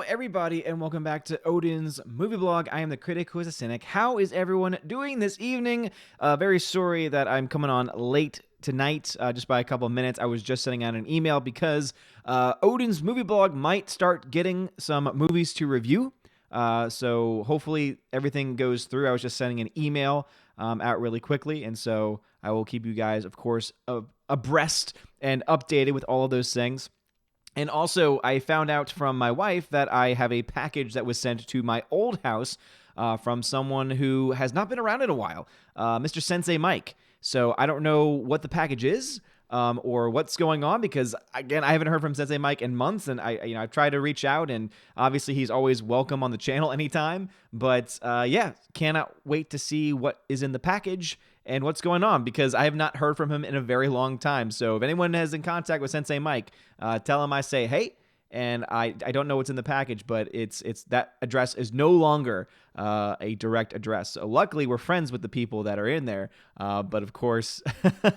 everybody, and welcome back to Odin's Movie Blog. I am the critic who is a cynic. How is everyone doing this evening? Very sorry that I'm coming on late tonight, just by a couple of minutes. I was just sending out an email because Odin's Movie Blog might start getting some movies to review. So hopefully everything goes through. I was just sending an email out really quickly, and so I will keep you guys, of course, abreast and updated with all of those things. And also, I found out from my wife that I have a package that was sent to my old house from someone who has not been around in a while, Mr. Sensei Mike. So I don't know what the package is or what's going on because, again, I haven't heard from Sensei Mike in months, and I've tried to reach out, and obviously he's always welcome on the channel anytime. But yeah, cannot wait to see what is in the package and what's going on, because I have not heard from him in a very long time. So if anyone is in contact with Sensei Mike, tell him I say hey, and I don't know what's in the package, but it's that address is no longer a direct address. So luckily, we're friends with the people that are in there, but of course,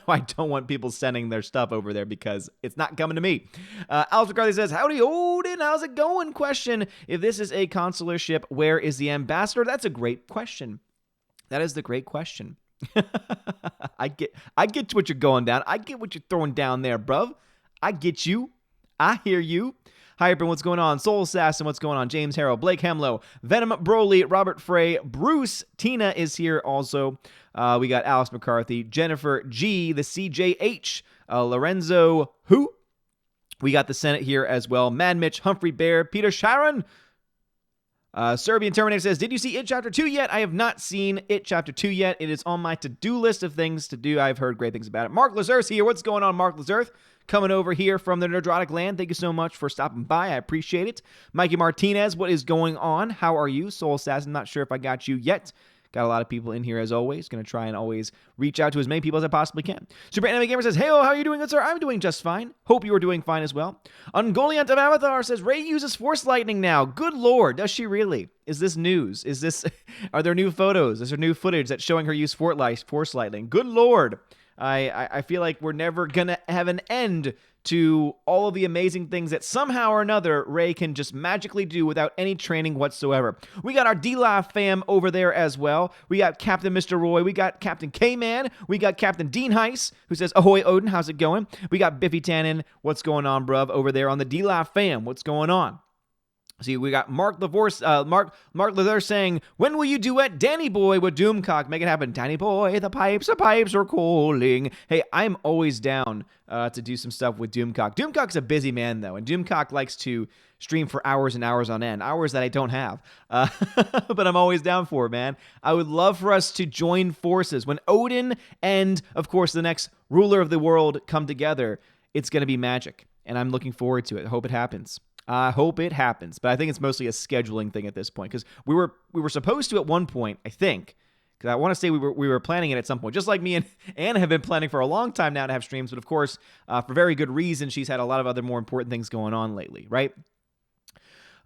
I don't want people sending their stuff over there because it's not coming to me. Alex McCarthy says, "Howdy, Odin, how's it going?" Question: if this is a consular ship, where is the ambassador? That's a great question. That is the great question. I get what you're going down. I get what you're throwing down there, bruv. I get you. I hear you. Hyper, what's going on? Soul Assassin, what's going on? James Harrell, Blake Hemlow, Venom Broly, Robert Frey, Bruce, Tina is here also. We got Alex McCarthy, Jennifer G, the CJH, Lorenzo, who? We got the Senate here as well. Mad Mitch, Humphrey Bear, Peter Sharon. Serbian Terminator says, "Did you see It Chapter 2 yet?" I have not seen It Chapter 2 yet. It is on my to-do list of things to do. I've heard great things about it. Mark Lazar's here. What's going on, Mark Lazar? Coming over here from the Nerdrotic land. Thank you so much for stopping by. I appreciate it. Mikey Martinez, what is going on? How are you? Soul Assassin, not sure if I got you yet. Got a lot of people in here as always. Going to try and always reach out to as many people as I possibly can. Super Anime Gamer says, "Hey, how are you doing, good sir?" I'm doing just fine. Hope you are doing fine as well. Ungoliant of Avatar says, "Rey uses Force Lightning now. Good lord, does she really? Is this news? Is this? Are there new photos? Is there new footage that's showing her use Force Lightning? Good lord. I feel like we're never going to have an end to all of the amazing things that somehow or another Rey can just magically do without any training whatsoever. We got our D-Live fam over there as well. We got Captain Mr. Roy. We got Captain K-Man. We got Captain Dean Heiss, who says, "Ahoy, Odin, how's it going?" We got Biffy Tannen. What's going on, bruv? Over there on the D-Live fam. What's going on? See, we got Mark Lazar saying, "When will you duet Danny Boy with Doomcock? Make it happen. Danny Boy, the pipes are calling." Hey, I'm always down to do some stuff with Doomcock. Doomcock's a busy man, though, and Doomcock likes to stream for hours and hours on end, hours that I don't have. But I'm always down for it, man. I would love for us to join forces. When Odin and, of course, the next ruler of the world come together, it's going to be magic, and I'm looking forward to it. I hope it happens. I hope it happens, but I think it's mostly a scheduling thing at this point, because we were supposed to at one point, I think, because I want to say we were planning it at some point, just like me and Anna have been planning for a long time now to have streams, but of course, for very good reason, she's had a lot of other more important things going on lately, right?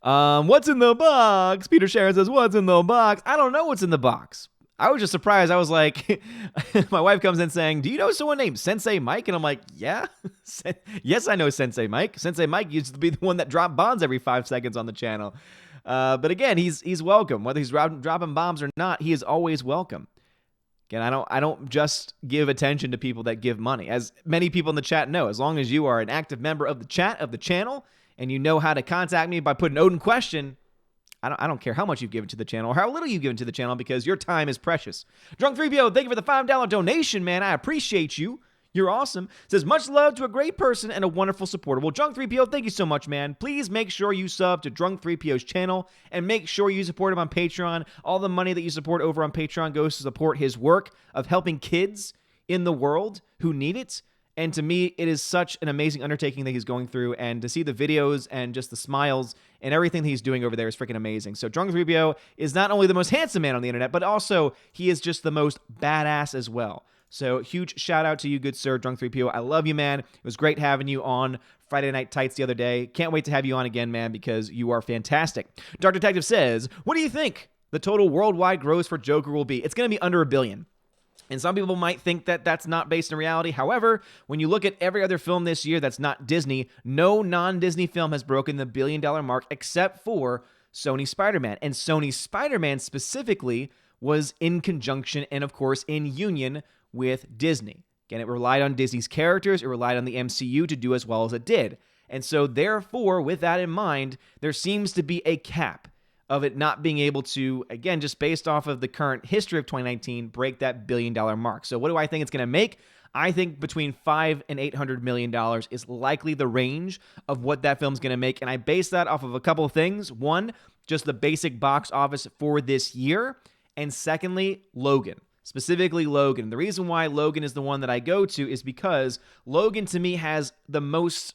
What's in the box? Peter Sharon says, "What's in the box?" I don't know what's in the box. I was just surprised. I was like, my wife comes in saying, "Do you know someone named Sensei Mike?" And I'm like, "Yeah, yes, I know Sensei Mike. Sensei Mike used to be the one that dropped bombs every 5 seconds on the channel." But again, he's welcome. Whether he's dropping bombs or not, he is always welcome. Again, I don't just give attention to people that give money. As many people in the chat know, as long as you are an active member of the chat, of the channel, and you know how to contact me by putting Odin question, I don't care how much you've given to the channel or how little you've given to the channel, because your time is precious. Drunk 3PO, thank you for the $5 donation, man. I appreciate you. You're awesome. Says, "Much love to a great person and a wonderful supporter." Well, Drunk 3PO, thank you so much, man. Please make sure you sub to Drunk 3PO's channel and make sure you support him on Patreon. All the money that you support over on Patreon goes to support his work of helping kids in the world who need it. And to me, it is such an amazing undertaking that he's going through, and to see the videos and just the smiles and everything that he's doing over there is freaking amazing. So Drunk 3PO is not only the most handsome man on the internet, but also he is just the most badass as well. So huge shout out to you, good sir, Drunk 3PO. I love you, man. It was great having you on Friday Night Tights the other day. Can't wait to have you on again, man, because you are fantastic. Dark Detective says, "What do you think the total worldwide gross for Joker will be?" It's going to be under $1 billion. And some people might think that that's not based in reality. However, when you look at every other film this year that's not Disney, no non-Disney film has broken the $1 billion mark except for Sony Spider-Man. And Sony Spider-Man specifically was in conjunction and, of course, in union with Disney. Again, it relied on Disney's characters. It relied on the MCU to do as well as it did. And so, therefore, with that in mind, there seems to be a cap of it not being able to, again, just based off of the current history of 2019, break that $1 billion mark. So what do I think it's going to make? I think between $500 and $800 million is likely the range of what that film's going to make. And I base that off of a couple of things. One, just the basic box office for this year. And secondly, Logan. Specifically Logan. The reason why Logan is the one that I go to is because Logan to me has the most,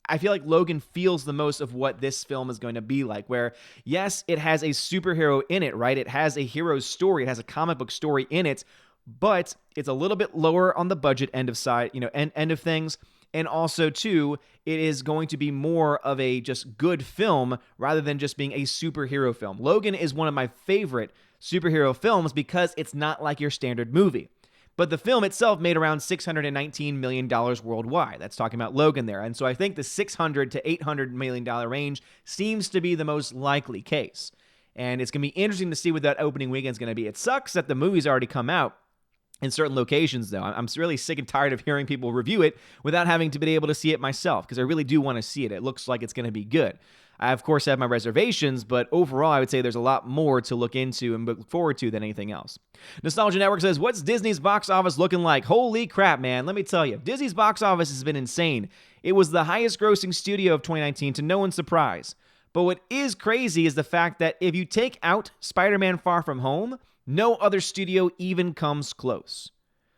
I feel like Logan feels the most of what this film is going to be like, where, yes, it has a superhero in it, right? It has a hero's story. It has a comic book story in it, but it's a little bit lower on the budget end of things. And also, too, it is going to be more of a just good film rather than just being a superhero film. Logan is one of my favorite superhero films because it's not like your standard movie. But the film itself made around $619 million worldwide. That's talking about Logan there. And so I think the $600 to $800 million range seems to be the most likely case. And it's going to be interesting to see what that opening weekend is going to be. It sucks that the movie's already come out in certain locations, though. I'm really sick and tired of hearing people review it without having to be able to see it myself, because I really do want to see it. It looks like it's going to be good. I, of course, have my reservations, but overall, I would say there's a lot more to look into and look forward to than anything else. Nostalgia Network says, what's Disney's box office looking like? Holy crap, man. Let me tell you, Disney's box office has been insane. It was the highest grossing studio of 2019, to no one's surprise. But what is crazy is the fact that if you take out Spider-Man Far From Home, no other studio even comes close.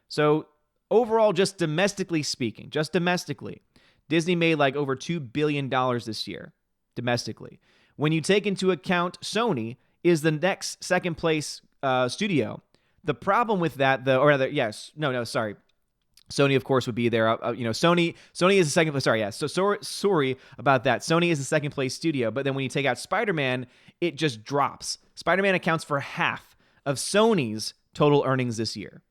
So overall, just domestically speaking, Disney made like over $2 billion this year. Domestically. When you take into account Sony is the next second place studio. The problem with that, Sony, of course, would be there. Sony is the second place. Sorry about that. Sony is the second place studio. But then when you take out Spider-Man, it just drops. Spider-Man accounts for half of Sony's total earnings this year.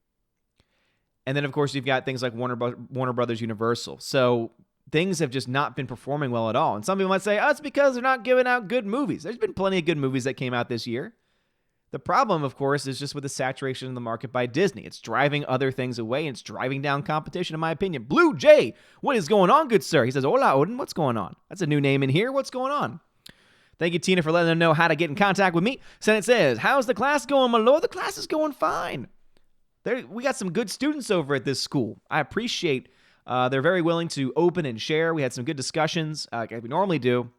And then, of course, you've got things like Warner Brothers Universal. So things have just not been performing well at all. And some people might say, it's because they're not giving out good movies. There's been plenty of good movies that came out this year. The problem, of course, is just with the saturation in the market by Disney. It's driving other things away, and it's driving down competition, in my opinion. Blue Jay, what is going on, good sir? He says, hola, Odin, what's going on? That's a new name in here. What's going on? Thank you, Tina, for letting them know how to get in contact with me. Senate says, how's the class going, my lord? The class is going fine. We got some good students over at this school. I appreciate they're very willing to open and share. We had some good discussions, like we normally do.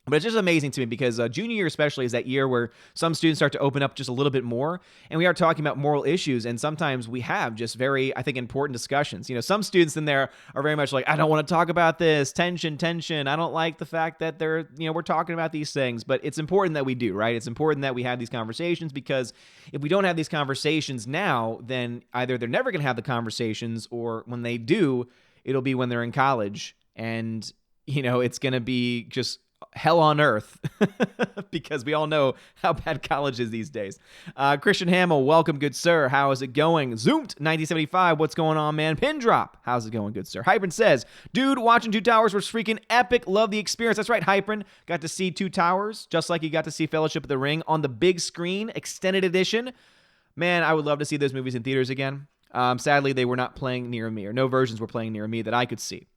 But it's just amazing to me because junior year especially is that year where some students start to open up just a little bit more. And we are talking about moral issues. And sometimes we have just very, I think, important discussions. Some students in there are very much like, I don't want to talk about this. Tension. I don't like the fact that we're talking about these things. But it's important that we do, right? It's important that we have these conversations, because if we don't have these conversations now, then either they're never going to have the conversations, or when they do, it'll be when they're in college. And, it's going to be just hell on earth because we all know how bad college is these days. Christian Hamill, welcome, good sir. How is it going? Zoomed 1975, what's going on, man? Pin drop, how's it going, good sir? Hypern says, dude, watching Two Towers was freaking epic. Love the experience. That's right, Hypern. Got to see Two Towers, just like you got to see Fellowship of the Ring on the big screen, extended edition. Man, I would love to see those movies in theaters again. Sadly, they were not playing near me, or no versions were playing near me that I could see.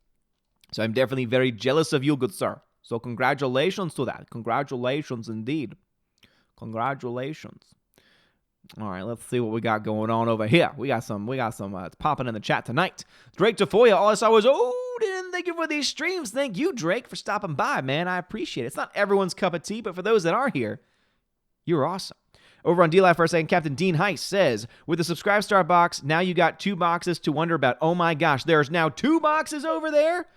So I'm definitely very jealous of you, good sir. So congratulations to that. Congratulations indeed. Congratulations. All right, let's see what we got going on over here. We got some it's popping in the chat tonight. Drake Tafoya, all I saw was, Odin, thank you for these streams. Thank you, Drake, for stopping by, man. I appreciate it. It's not everyone's cup of tea, but for those that are here, you're awesome. Over on D-Live for a second, Captain Dean Heiss says, with the Subscribe Star box, now you got 2 boxes to wonder about. Oh my gosh, there's now 2 boxes over there?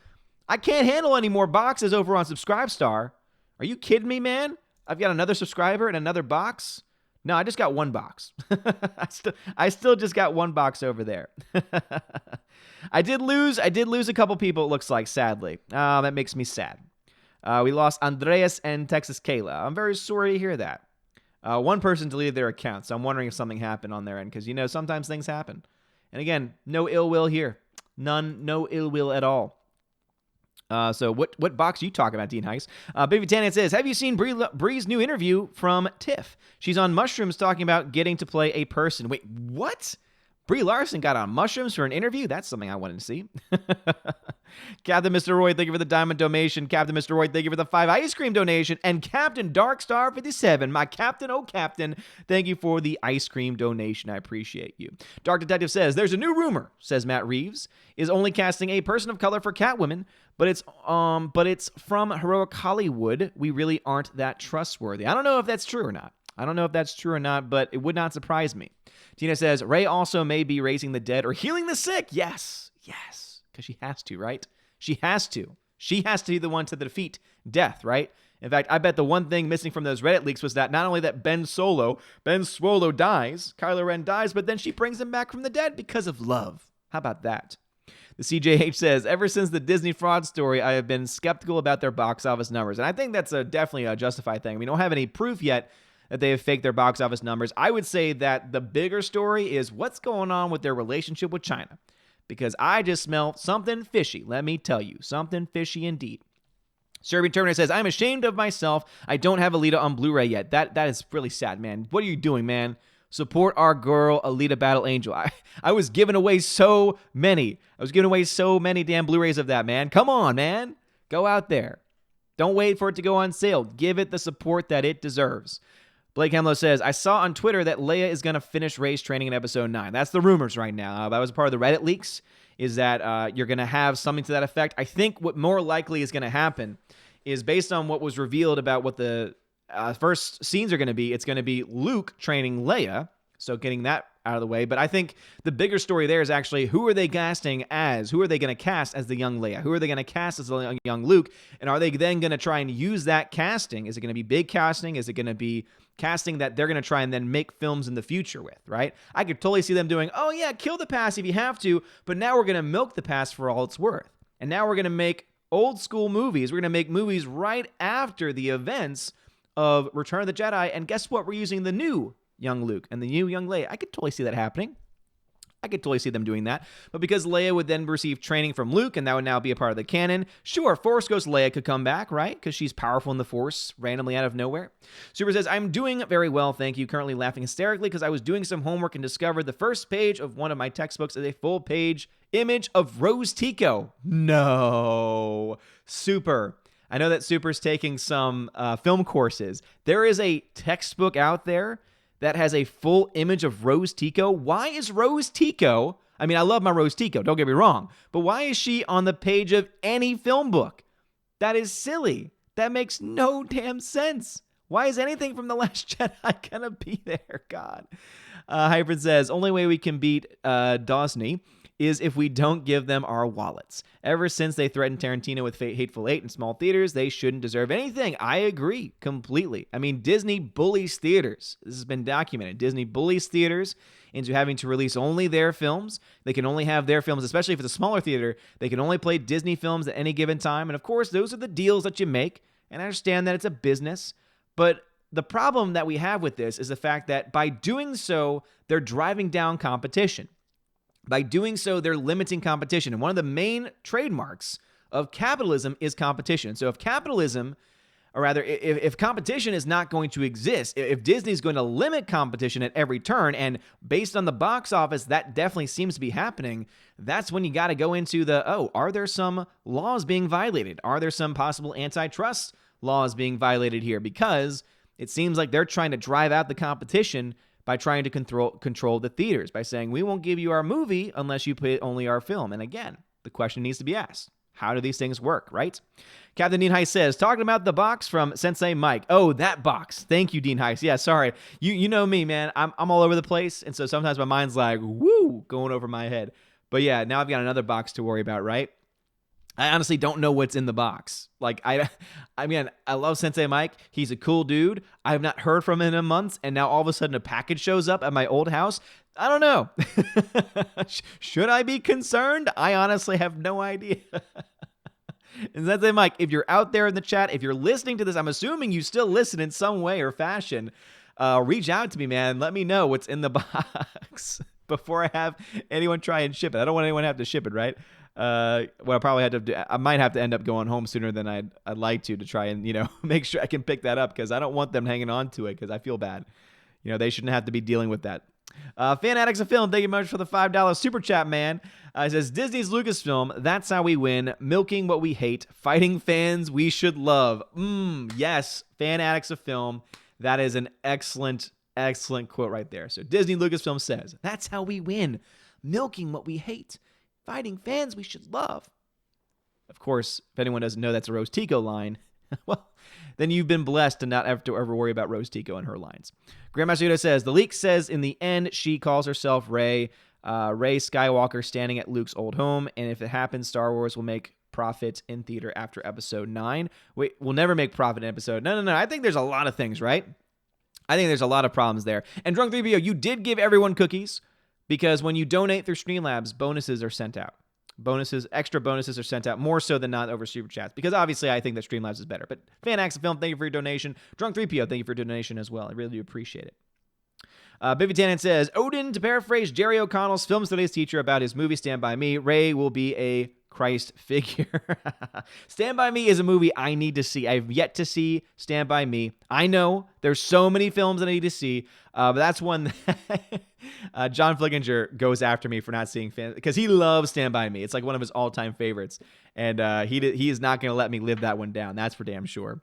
I can't handle any more boxes over on Subscribe Star. Are you kidding me, man? I've got another subscriber and another box? No, I just got 1 box. I still just got 1 box over there. I did lose a couple people, it looks like, sadly. That makes me sad. We lost Andreas and Texas Kayla. I'm very sorry to hear that. One person deleted their account, so I'm wondering if something happened on their end, because, sometimes things happen. And again, no ill will here. None, no ill will at all. So what box are you talking about, Dean Heiss? Baby Tannen says, have you seen Bree's new interview from TIFF? She's on mushrooms talking about getting to play a person. Wait, what? Brie Larson got on mushrooms for an interview? That's something I wanted to see. Captain Mr. Roy, thank you for the diamond donation. Captain Mr. Roy, thank you for the 5 ice cream donation. And Captain Darkstar 57, my captain, oh captain, thank you for the ice cream donation. I appreciate you. Dark Detective says, there's a new rumor, says Matt Reeves, is only casting a person of color for Catwoman, but it's from Heroic Hollywood. We really aren't that trustworthy. I don't know if that's true or not. But it would not surprise me. Tina says, Ray also may be raising the dead or healing the sick. Yes, because she has to, right? She has to be the one to defeat death, right? In fact, I bet the one thing missing from those Reddit leaks was that not only that Ben Swallow dies, Kylo Ren dies, but then she brings him back from the dead because of love. How about that? The CJH says, ever since the Disney fraud story, I have been skeptical about their box office numbers. And I think that's definitely a justified thing. We don't have any proof yet that they have faked their box office numbers. I would say that the bigger story is what's going on with their relationship with China. Because I just smell something fishy, let me tell you. Something fishy indeed. Serbian Terminator says, I'm ashamed of myself. I don't have Alita on Blu-ray yet. That is really sad, man. What are you doing, man? Support our girl, Alita Battle Angel. I was giving away so many. Damn Blu-rays of that, man. Come on, man. Go out there. Don't wait for it to go on sale. Give it the support that it deserves. Blake Hemlow says, I saw on Twitter that Leia is going to finish Rey's training in episode 9. That's the rumors right now. That was part of the Reddit leaks, is that you're going to have something to that effect. I think what more likely is going to happen is based on what was revealed about what the first scenes are going to be, it's going to be Luke training Leia, so getting that out of the way. But I think the bigger story there is actually who are they casting as? Who are they going to cast as the young Leia? Who are they going to cast as the young Luke? And are they then going to try and use that casting? Is it going to be big casting? Is it going to be casting that they're going to try and then make films in the future with, right? I could totally see them doing, oh yeah, kill the past if you have to, but now we're going to milk the past for all it's worth. And now we're going to make old school movies. We're going to make movies right after the events of Return of the Jedi. And guess what? We're using the new young Luke and the new young Leia. I could totally see that happening. I could totally see them doing that. But because Leia would then receive training from Luke, and that would now be a part of the canon, sure, Force Ghost Leia could come back, right? Because she's powerful in the Force randomly out of nowhere. Super says, I'm doing very well, thank you. Currently laughing hysterically because I was doing some homework and discovered the first page of one of my textbooks is a full-page image of Rose Tico. No. Super. I know that Super's taking some film courses. There is a textbook out there that has a full image of Rose Tico. Why is Rose Tico, I mean, I love my Rose Tico, don't get me wrong, but why is she on the page of any film book? That is silly. That makes no damn sense. Why is anything from The Last Jedi gonna be there? God. Hybrid says, only way we can beat Dosney is if we don't give them our wallets. Ever since they threatened Tarantino with Hateful Eight in small theaters, they shouldn't deserve anything. I agree completely. I mean, Disney bullies theaters. This has been documented. Disney bullies theaters into having to release only their films. They can only have their films, especially if it's a smaller theater. They can only play Disney films at any given time. And of course, those are the deals that you make. And I understand that it's a business. But the problem that we have with this is the fact that by doing so, they're driving down competition. By doing so, they're limiting competition. And one of the main trademarks of capitalism is competition. So if capitalism, or rather, if competition is not going to exist, if Disney's going to limit competition at every turn, and based on the box office, that definitely seems to be happening, that's when you got to go into are there some laws being violated? Are there some possible antitrust laws being violated here? Because it seems like they're trying to drive out the competition by trying to control the theaters, by saying, we won't give you our movie unless you put only our film. And again, the question needs to be asked. How do these things work, right? Captain Dean Heiss says, talking about the box from Sensei Mike. Oh, that box. Thank you, Dean Heiss. Yeah, sorry. You know me, man. I'm all over the place, and so sometimes my mind's like, woo, going over my head. But yeah, now I've got another box to worry about, right? I honestly don't know what's in the box. Like, I mean, I love Sensei Mike. He's a cool dude. I have not heard from him in months, and now all of a sudden a package shows up at my old house. I don't know. Should I be concerned? I honestly have no idea. And Sensei Mike, if you're out there in the chat, if you're listening to this, I'm assuming you still listen in some way or fashion. Reach out to me, man. Let me know what's in the box. before I have anyone try and ship it. I don't want anyone to have to ship it, right? What I probably had to do, I might have to end up going home sooner than I'd like to try and, make sure I can pick that up, because I don't want them hanging on to it, because I feel bad. They shouldn't have to be dealing with that. Fan Addicts of Film, thank you much for the $5 super chat, man. It says, Disney's Lucasfilm, that's how we win. Milking what we hate. Fighting fans we should love. Yes, Fan Addicts of Film. That is an excellent quote right there. So Disney Lucasfilm says, that's how we win. Milking what we hate. Fighting fans we should love. Of course, if anyone doesn't know that's a Rose Tico line, well, then you've been blessed to not have to ever worry about Rose Tico and her lines. Grandmaster Yoda says, the leak says in the end she calls herself Rey Skywalker standing at Luke's old home, and if it happens, Star Wars will make profit in theater after episode 9. Wait, we'll never make profit in episode. No. I think there's a lot of things, right? I think there's a lot of problems there. And Drunk 3PO, you did give everyone cookies, because when you donate through Streamlabs, bonuses are sent out. Extra bonuses are sent out more so than not over Super Chats, because obviously I think that Streamlabs is better. But Fan Addicts of Film, thank you for your donation. Drunk 3PO, thank you for your donation as well. I really do appreciate it. Bibi Tannen says, Odin, to paraphrase Jerry O'Connell's film studies teacher about his movie Stand By Me, Rey will be a Christ figure. Stand By Me is a movie I need to see. I've yet to see Stand By Me. I know there's so many films that I need to see, but that's one that John Flickinger goes after me for not seeing, because he loves Stand By Me. It's like one of his all-time favorites, and he is not going to let me live that one down. That's for damn sure.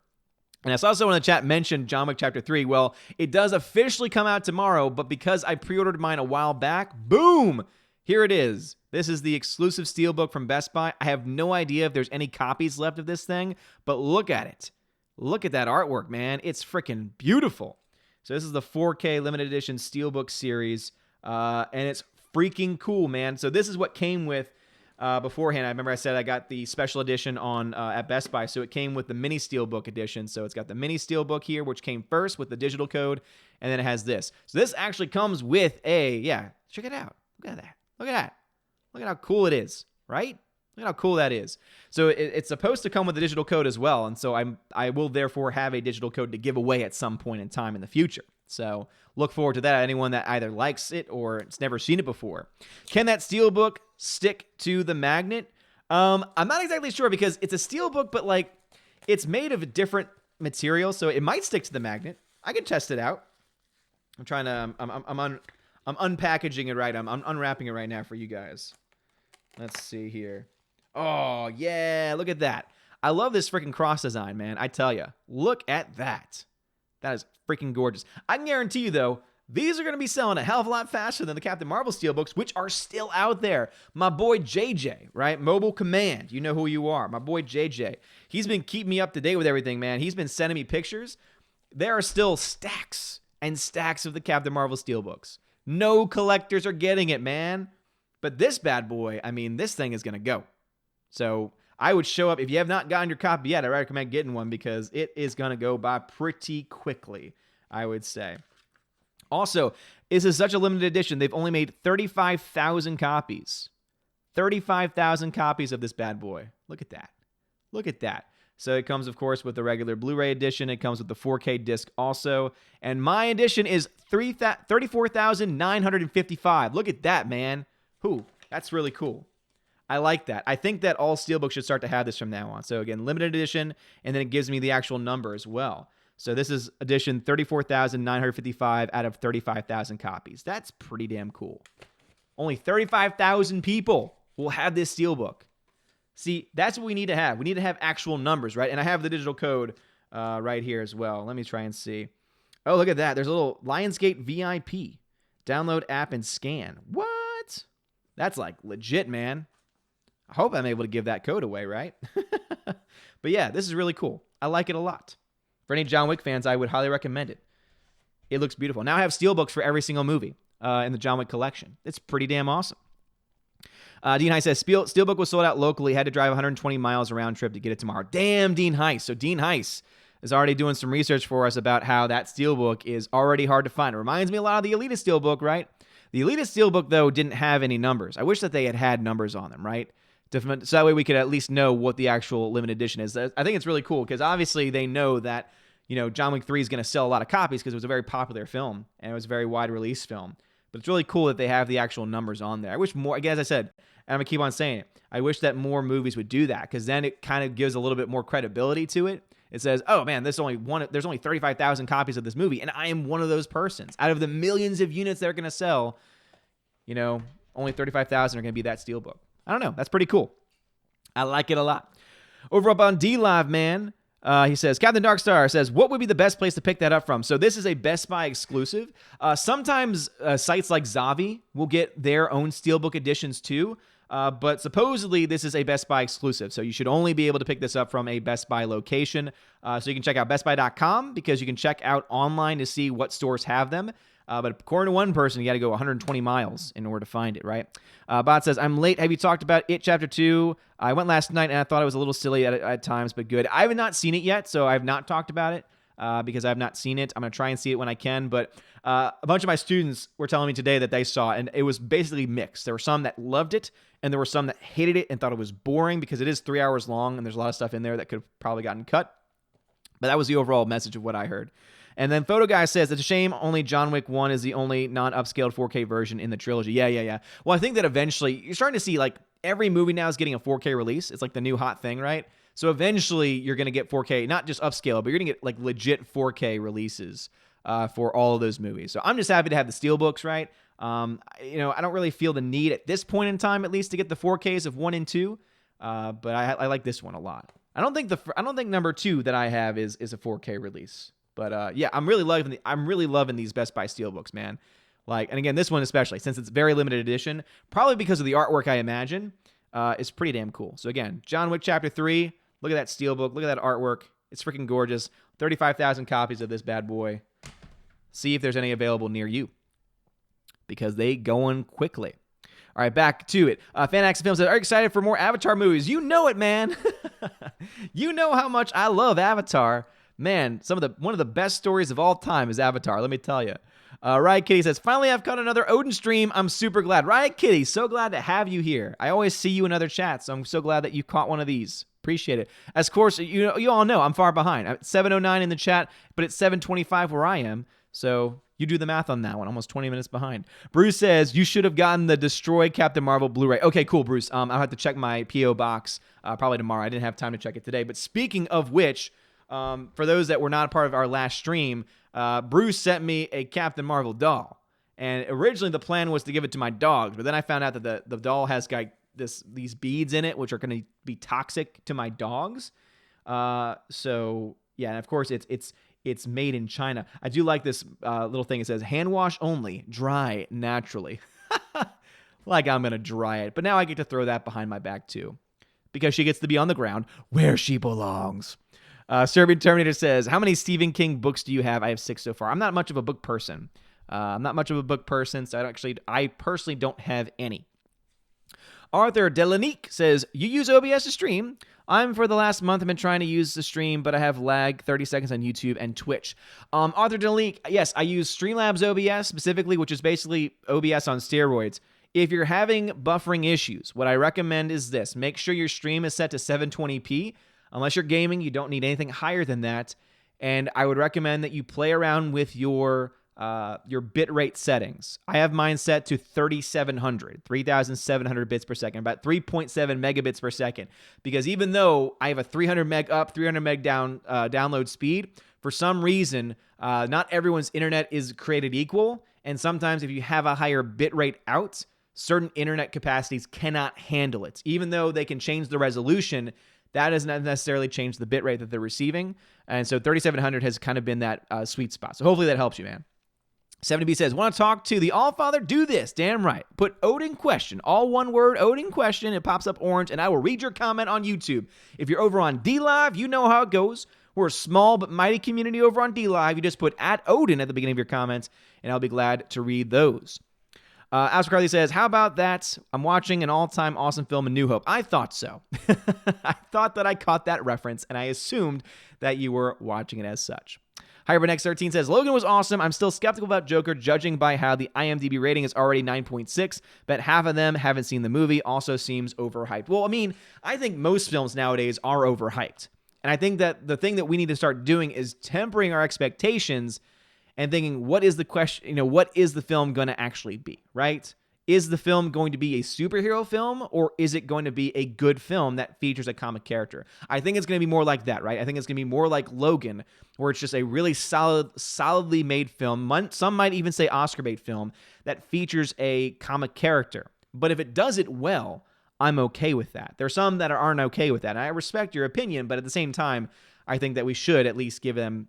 And I saw someone in the chat mention John Wick Chapter 3. Well, it does officially come out tomorrow, but because I pre-ordered mine a while back, boom, here it is. This is the exclusive steelbook from Best Buy. I have no idea if there's any copies left of this thing, but look at it. Look at that artwork, man. It's freaking beautiful. So this is the 4K limited edition steelbook series, and it's freaking cool, man. So this is what came with beforehand. I remember I said I got the special edition on at Best Buy, so it came with the mini steelbook edition. So it's got the mini steelbook here, which came first with the digital code, and then it has this. So this actually comes with check it out. Look at that. Look at that. Look at how cool it is, right? Look at how cool that is. So it's supposed to come with a digital code as well, and so I will therefore have a digital code to give away at some point in time in the future. So look forward to that. Anyone that either likes it or it's never seen it before. Can that steelbook stick to the magnet? I'm not exactly sure, because it's a steelbook, but like it's made of a different material, so it might stick to the magnet. I can test it out. I'm trying to. I'm unpackaging it right. I'm unwrapping it right now for you guys. Let's see here. Oh, yeah. Look at that. I love this freaking cross design, man. I tell you. Look at that. That is freaking gorgeous. I can guarantee you, though, these are going to be selling a hell of a lot faster than the Captain Marvel steelbooks, which are still out there. My boy JJ, right? Mobile Command. You know who you are. My boy JJ. He's been keeping me up to date with everything, man. He's been sending me pictures. There are still stacks and stacks of the Captain Marvel steelbooks. No collectors are getting it, man. But this bad boy, I mean, this thing is going to go. So I would show up. If you have not gotten your copy yet, I recommend getting one, because it is going to go by pretty quickly, I would say. Also, this is such a limited edition. They've only made 35,000 copies. 35,000 copies of this bad boy. Look at that. Look at that. So it comes, of course, with the regular Blu-ray edition. It comes with the 4K disc also. And my edition is 34,955. Look at that, man. That's really cool. I like that. I think that all steelbooks should start to have this from now on. So again, limited edition, and then it gives me the actual number as well. So this is edition 34,955 out of 35,000 copies. That's pretty damn cool. Only 35,000 people will have this steelbook. See, that's what we need to have. We need to have actual numbers, right? And I have the digital code right here as well. Let me try and see. Oh, look at that. There's a little Lionsgate VIP. Download app and scan. What? That's like legit, man. I hope I'm able to give that code away, right? But yeah, this is really cool. I like it a lot. For any John Wick fans, I would highly recommend it. It looks beautiful. Now I have steelbooks for every single movie in the John Wick collection. It's pretty damn awesome. Dean Heiss says, steelbook was sold out locally. Had to drive 120 miles round trip to get it tomorrow. Damn, Dean Heiss. So Dean Heiss is already doing some research for us about how that steelbook is already hard to find. It reminds me a lot of the Elitist steelbook, right? The Elitist steelbook, though, didn't have any numbers. I wish that they had numbers on them, right? So that way we could at least know what the actual limited edition is. I think it's really cool, because obviously they know that, John Wick 3 is going to sell a lot of copies, because it was a very popular film and it was a very wide release film. But it's really cool that they have the actual numbers on there. I wish more, again, as I said, and I'm going to keep on saying it, I wish that more movies would do that, because then it kind of gives a little bit more credibility to it. It says, oh man, there's only 35,000 copies of this movie, and I am one of those persons. Out of the millions of units they're going to sell, only 35,000 are going to be that Steelbook. I don't know. That's pretty cool. I like it a lot. Over up on D-Live, man, he says, Captain Darkstar says, what would be the best place to pick that up from? So this is a Best Buy exclusive. Sometimes sites like Zavi will get their own Steelbook editions too. But supposedly this is a Best Buy exclusive, so you should only be able to pick this up from a Best Buy location. So you can check out bestbuy.com, because you can check out online to see what stores have them. But according to one person, you got to go 120 miles in order to find it, right? Bot says, I'm late. Have you talked about It Chapter 2? I went last night, and I thought it was a little silly at times, but good. I have not seen it yet, so I have not talked about it because I have not seen it. I'm going to try and see it when I can, but a bunch of my students were telling me today that they saw it, and it was basically mixed. There were some that loved it, and there were some that hated it and thought it was boring because it is 3 hours long, and there's a lot of stuff in there that could have probably gotten cut. But that was the overall message of what I heard. And then Photo Guy says, it's a shame only John Wick 1 is the only non-upscaled 4K version in the trilogy. Yeah. Well, I think that eventually, you're starting to see, like, every movie now is getting a 4K release. It's like the new hot thing, right? So eventually, you're going to get 4K, not just upscale, but you're going to get, like, legit 4K releases for all of those movies. So I'm just happy to have the Steelbooks, right? I don't really feel the need at this point in time, at least, to get the 4Ks of 1 and 2. But I like this one a lot. I don't think number 2 that I have is a 4K release. But yeah, I'm really loving these Best Buy Steelbooks, man. Like, and again, this one especially, since it's very limited edition, probably because of the artwork, I imagine, it's pretty damn cool. So again, John Wick Chapter 3, look at that Steelbook, look at that artwork. It's freaking gorgeous. 35,000 copies of this bad boy. See if there's any available near you, because they going quickly. All right, back to it. Fan Action Film says, are you excited for more Avatar movies? You know it, man. You know how much I love Avatar. Man, one of the best stories of all time is Avatar, let me tell you. Riot Kitty says, finally I've caught another Odin stream. I'm super glad. Riot Kitty, so glad to have you here. I always see you in other chats, so I'm so glad that you caught one of these. Appreciate it. Of course, you all know I'm far behind. I'm at 7:09 in the chat, but it's 7:25 where I am. So you do the math on that one. Almost 20 minutes behind. Bruce says, you should have gotten the Destroy Captain Marvel Blu-ray. Okay, cool, Bruce. I'll have to check my P.O. box probably tomorrow. I didn't have time to check it today. But speaking of which, for those that were not a part of our last stream, Bruce sent me a Captain Marvel doll. And originally the plan was to give it to my dogs, but then I found out that the doll has got these beads in it, which are going to be toxic to my dogs. So yeah, and of course it's made in China. I do like this little thing. It says hand wash only, dry naturally. Like I'm going to dry it. But now I get to throw that behind my back too, because she gets to be on the ground where she belongs. Serbian Terminator says, how many Stephen King books do you have? I have 6 so far. I'm not much of a book person. So I personally don't have any. Arthur Delanique says, you use OBS to stream? For the last month, I've been trying to use the stream, but I have lag 30 seconds on YouTube and Twitch. Arthur Delanique, yes, I use Streamlabs OBS specifically, which is basically OBS on steroids. If you're having buffering issues, what I recommend is this. Make sure your stream is set to 720p. Unless you're gaming, you don't need anything higher than that. And I would recommend that you play around with your bitrate settings. I have mine set to 3,700 bits per second, about 3.7 megabits per second. Because even though I have a 300 meg up, 300 meg down download speed, for some reason, not everyone's internet is created equal. And sometimes if you have a higher bitrate out, certain internet capacities cannot handle it. Even though they can change the resolution, that does not necessarily change the bitrate that they're receiving. And so 3,700 has kind of been that sweet spot. So hopefully that helps you, man. 70B says, want to talk to the Allfather? Do this. Damn right. Put Odin question. All one word, Odin question. It pops up orange, and I will read your comment on YouTube. If you're over on D-Live, you know how it goes. We're a small but mighty community over on D-Live. You just put @Odin at the beginning of your comments, and I'll be glad to read those. Oscar Carly says, how about that? I'm watching an all-time awesome film, A New Hope. I thought so. I thought that I caught that reference, and I assumed that you were watching it as such. HyperNex13 says, Logan was awesome. I'm still skeptical about Joker, judging by how the IMDb rating is already 9.6. Bet half of them haven't seen the movie. Also seems overhyped. Well, I mean, I think most films nowadays are overhyped. And I think that the thing that we need to start doing is tempering our expectations and thinking, what is the question, what is the film going to actually be, right? Is the film going to be a superhero film, or is it going to be a good film that features a comic character? I think it's going to be more like that, right? I think it's going to be more like Logan, where it's just a really solidly made film. Some might even say Oscar bait film that features a comic character. But if it does it well, I'm okay with that. There are some that aren't okay with that. And I respect your opinion, but at the same time, I think that we should at least give them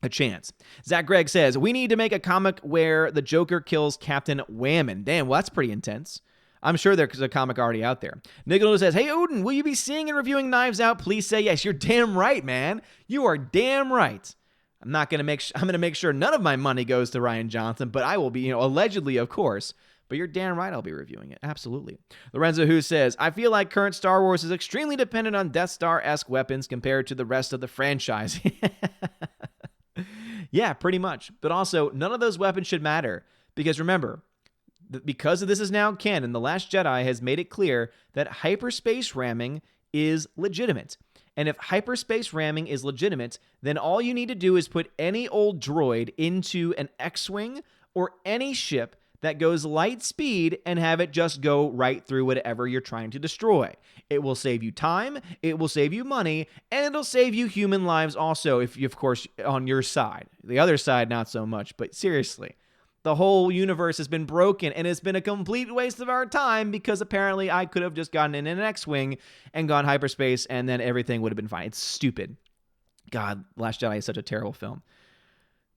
a chance. Zach Gregg says, we need to make a comic where the Joker kills Captain Whammon. Damn, well, that's pretty intense. I'm sure there's a comic already out there. Nicola says, hey, Odin, will you be seeing and reviewing Knives Out? Please say yes. You're damn right, man. You are damn right. I'm going to make sure none of my money goes to Rian Johnson, but I will be, allegedly, of course. But you're damn right I'll be reviewing it. Absolutely. Lorenzo Who says, I feel like current Star Wars is extremely dependent on Death Star-esque weapons compared to the rest of the franchise. Yeah, pretty much. But also, none of those weapons should matter. Because remember, because This Is Now canon, The Last Jedi has made it clear that hyperspace ramming is legitimate. And if hyperspace ramming is legitimate, then all you need to do is put any old droid into an X-Wing or any ship that goes light speed and have it just go right through whatever you're trying to destroy. It will save you time, it will save you money, and it'll save you human lives also, if you, of course, on your side. The other side, not so much, but seriously. The whole universe has been broken, and it's been a complete waste of our time because apparently I could have just gotten in an X-Wing and gone hyperspace, and then everything would have been fine. It's stupid. God, Last Jedi is such a terrible film.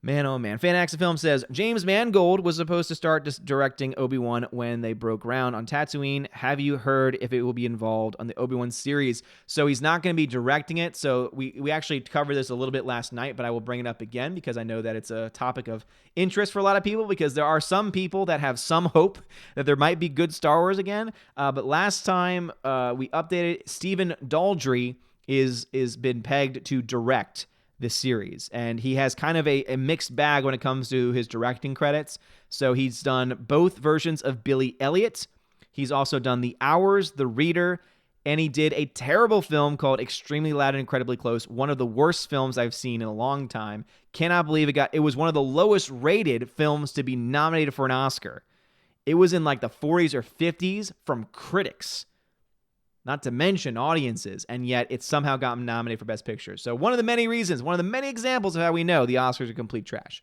Man, oh man. Fanax Film says, James Mangold was supposed to start directing Obi-Wan when they broke ground on Tatooine. Have you heard if it will be involved on the Obi-Wan series? So he's not going to be directing it. So we actually covered this a little bit last night, but I will bring it up again because I know that it's a topic of interest for a lot of people because there are some people that have some hope that there might be good Star Wars again. But last time we updated, Stephen Daldry is been pegged to direct this series, and he has kind of a mixed bag when it comes to his directing credits. So he's done both versions of Billy Elliot. He's also done The Hours, The Reader, and he did a terrible film called Extremely Loud and Incredibly Close, one of the worst films I've seen in a long time. Cannot believe it was one of the lowest rated films to be nominated for an Oscar. It was in like the 40s or 50s from critics, not to mention audiences, and yet it somehow got nominated for Best Picture. So one of the many reasons, one of the many examples of how we know the Oscars are complete trash.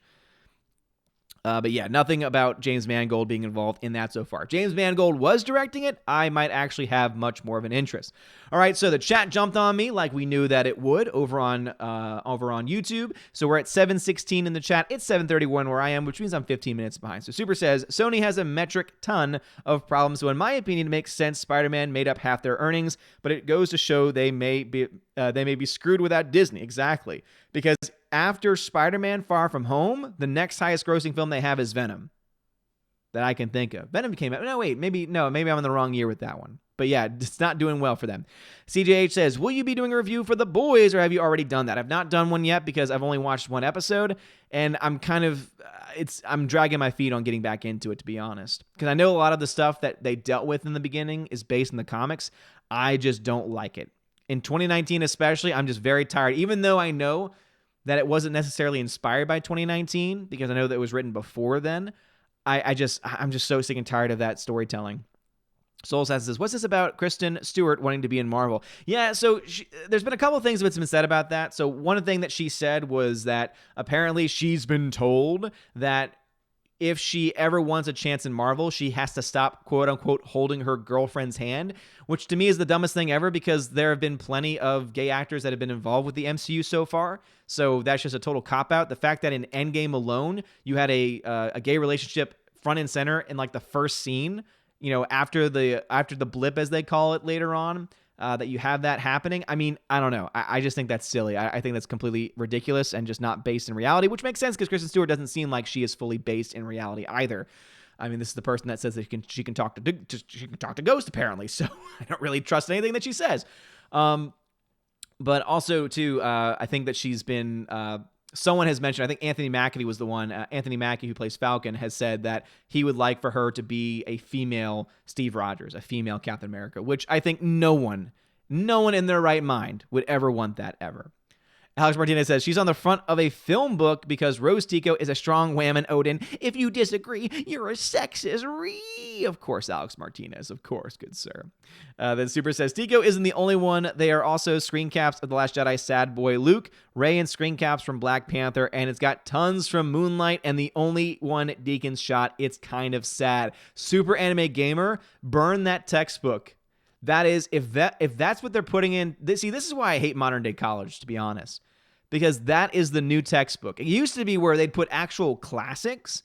But yeah, nothing about James Mangold being involved in that so far. James Mangold was directing it. I might actually have much more of an interest. All right, so the chat jumped on me like we knew that it would over on YouTube. So we're at 7:16 in the chat. It's 7:31 where I am, which means I'm 15 minutes behind. So Super says, Sony has a metric ton of problems. So in my opinion, it makes sense Spider-Man made up half their earnings, but it goes to show they may be screwed without Disney. Exactly. Because after Spider-Man Far From Home, the next highest grossing film they have is Venom that I can think of. Venom came out. Maybe I'm in the wrong year with that one. But yeah, it's not doing well for them. CJH says, will you be doing a review for The Boys, or have you already done that? I've not done one yet because I've only watched one episode, and I'm I'm dragging my feet on getting back into it, to be honest. Because I know a lot of the stuff that they dealt with in the beginning is based in the comics. I just don't like it. In 2019 especially, I'm just very tired, even though I know that it wasn't necessarily inspired by 2019 because I know that it was written before then. I'm just so sick and tired of that storytelling. Soul says, what's this about Kristen Stewart wanting to be in Marvel? Yeah, so there's been a couple of things that's been said about that. So one thing that she said was that apparently she's been told that if she ever wants a chance in Marvel, she has to stop, quote unquote, holding her girlfriend's hand, which to me is the dumbest thing ever because there have been plenty of gay actors that have been involved with the MCU so far. So that's just a total cop-out. The fact that in Endgame alone, you had a gay relationship front and center in like the first scene, after the blip, as they call it later on, that you have that happening. I mean, I don't know. I just think that's silly. I think that's completely ridiculous and just not based in reality, which makes sense because Kristen Stewart doesn't seem like she is fully based in reality either. I mean, this is the person that says that she can talk to ghosts apparently. So I don't really trust anything that she says. But also too, I think that she's been. Someone has mentioned, I think Anthony Mackie was the one, Anthony Mackie, who plays Falcon, has said that he would like for her to be a female Steve Rogers, a female Captain America, which I think no one in their right mind would ever want that ever. Alex Martinez says, she's on the front of a film book because Rose Tico is a strong wham Odin. If you disagree, you're a sexist. Of course, Alex Martinez. Of course, good sir. Then Super says, Tico isn't the only one. They are also screen caps of The Last Jedi, Sad Boy Luke, Rey, and screen caps from Black Panther, and it's got tons from Moonlight, and the only one Deacon shot. It's kind of sad. Super Anime Gamer, burn that textbook. That is, if that's what they're putting in, this is why I hate modern day college, to be honest, because that is the new textbook. It used to be where they'd put actual classics,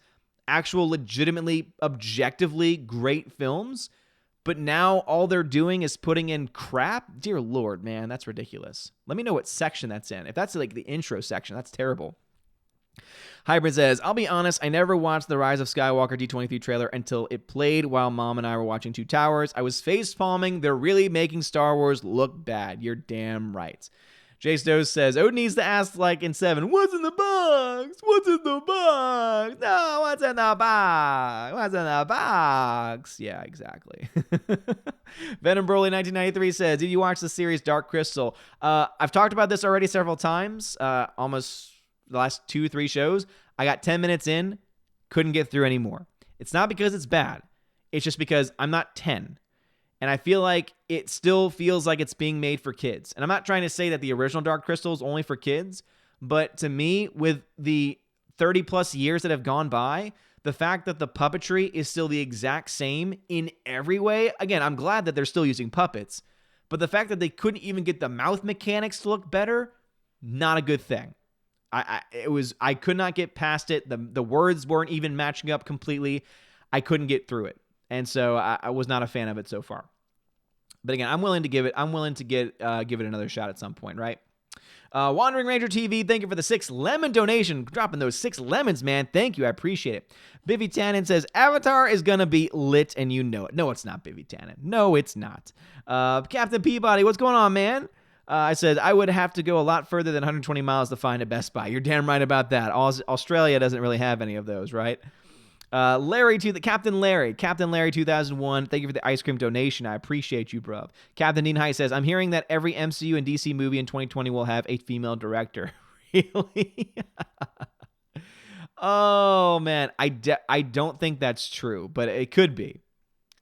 actual legitimately, objectively great films, but now all they're doing is putting in crap. Dear Lord, man, that's ridiculous. Let me know what section that's in. If that's like the intro section, that's terrible. Hybrid says, I'll be honest, I never watched the Rise of Skywalker D23 trailer until it played while Mom and I were watching Two Towers. I was face-palming. They're really making Star Wars look bad. You're damn right. Jace Dose says, Odin needs to ask like in 7, what's in the box? What's in the box? No, what's in the box? What's in the box? Yeah, exactly. Venom Broly 1993 says, did you watch the series Dark Crystal? I've talked about this already several times, almost the last 2-3 shows. I got 10 minutes in, couldn't get through anymore. It's not because it's bad. It's just because I'm not 10. And I feel like it still feels like it's being made for kids. And I'm not trying to say that the original Dark Crystal is only for kids, but to me, with the 30 plus years that have gone by, the fact that the puppetry is still the exact same in every way, again, I'm glad that they're still using puppets, but the fact that they couldn't even get the mouth mechanics to look better, not a good thing. I could not get past it. The words weren't even matching up completely. I couldn't get through it. And so I was not a fan of it so far. But again, I'm willing to give it another shot at some point, right? Wandering Ranger TV, thank you for the 6 lemon donation. Dropping those 6 lemons, man. Thank you. I appreciate it. Bivy Tannen says, Avatar is going to be lit, and you know it. No, it's not, Bivy Tannen. No, it's not. Captain Peabody, what's going on, man? I said, I would have to go a lot further than 120 miles to find a Best Buy. You're damn right about that. Australia doesn't really have any of those, right? Captain Larry 2001. Thank you for the ice cream donation. I appreciate you, bro. Captain Dean High says, I'm hearing that every MCU and DC movie in 2020 will have a female director. Really? Oh, man. I don't think that's true, but it could be.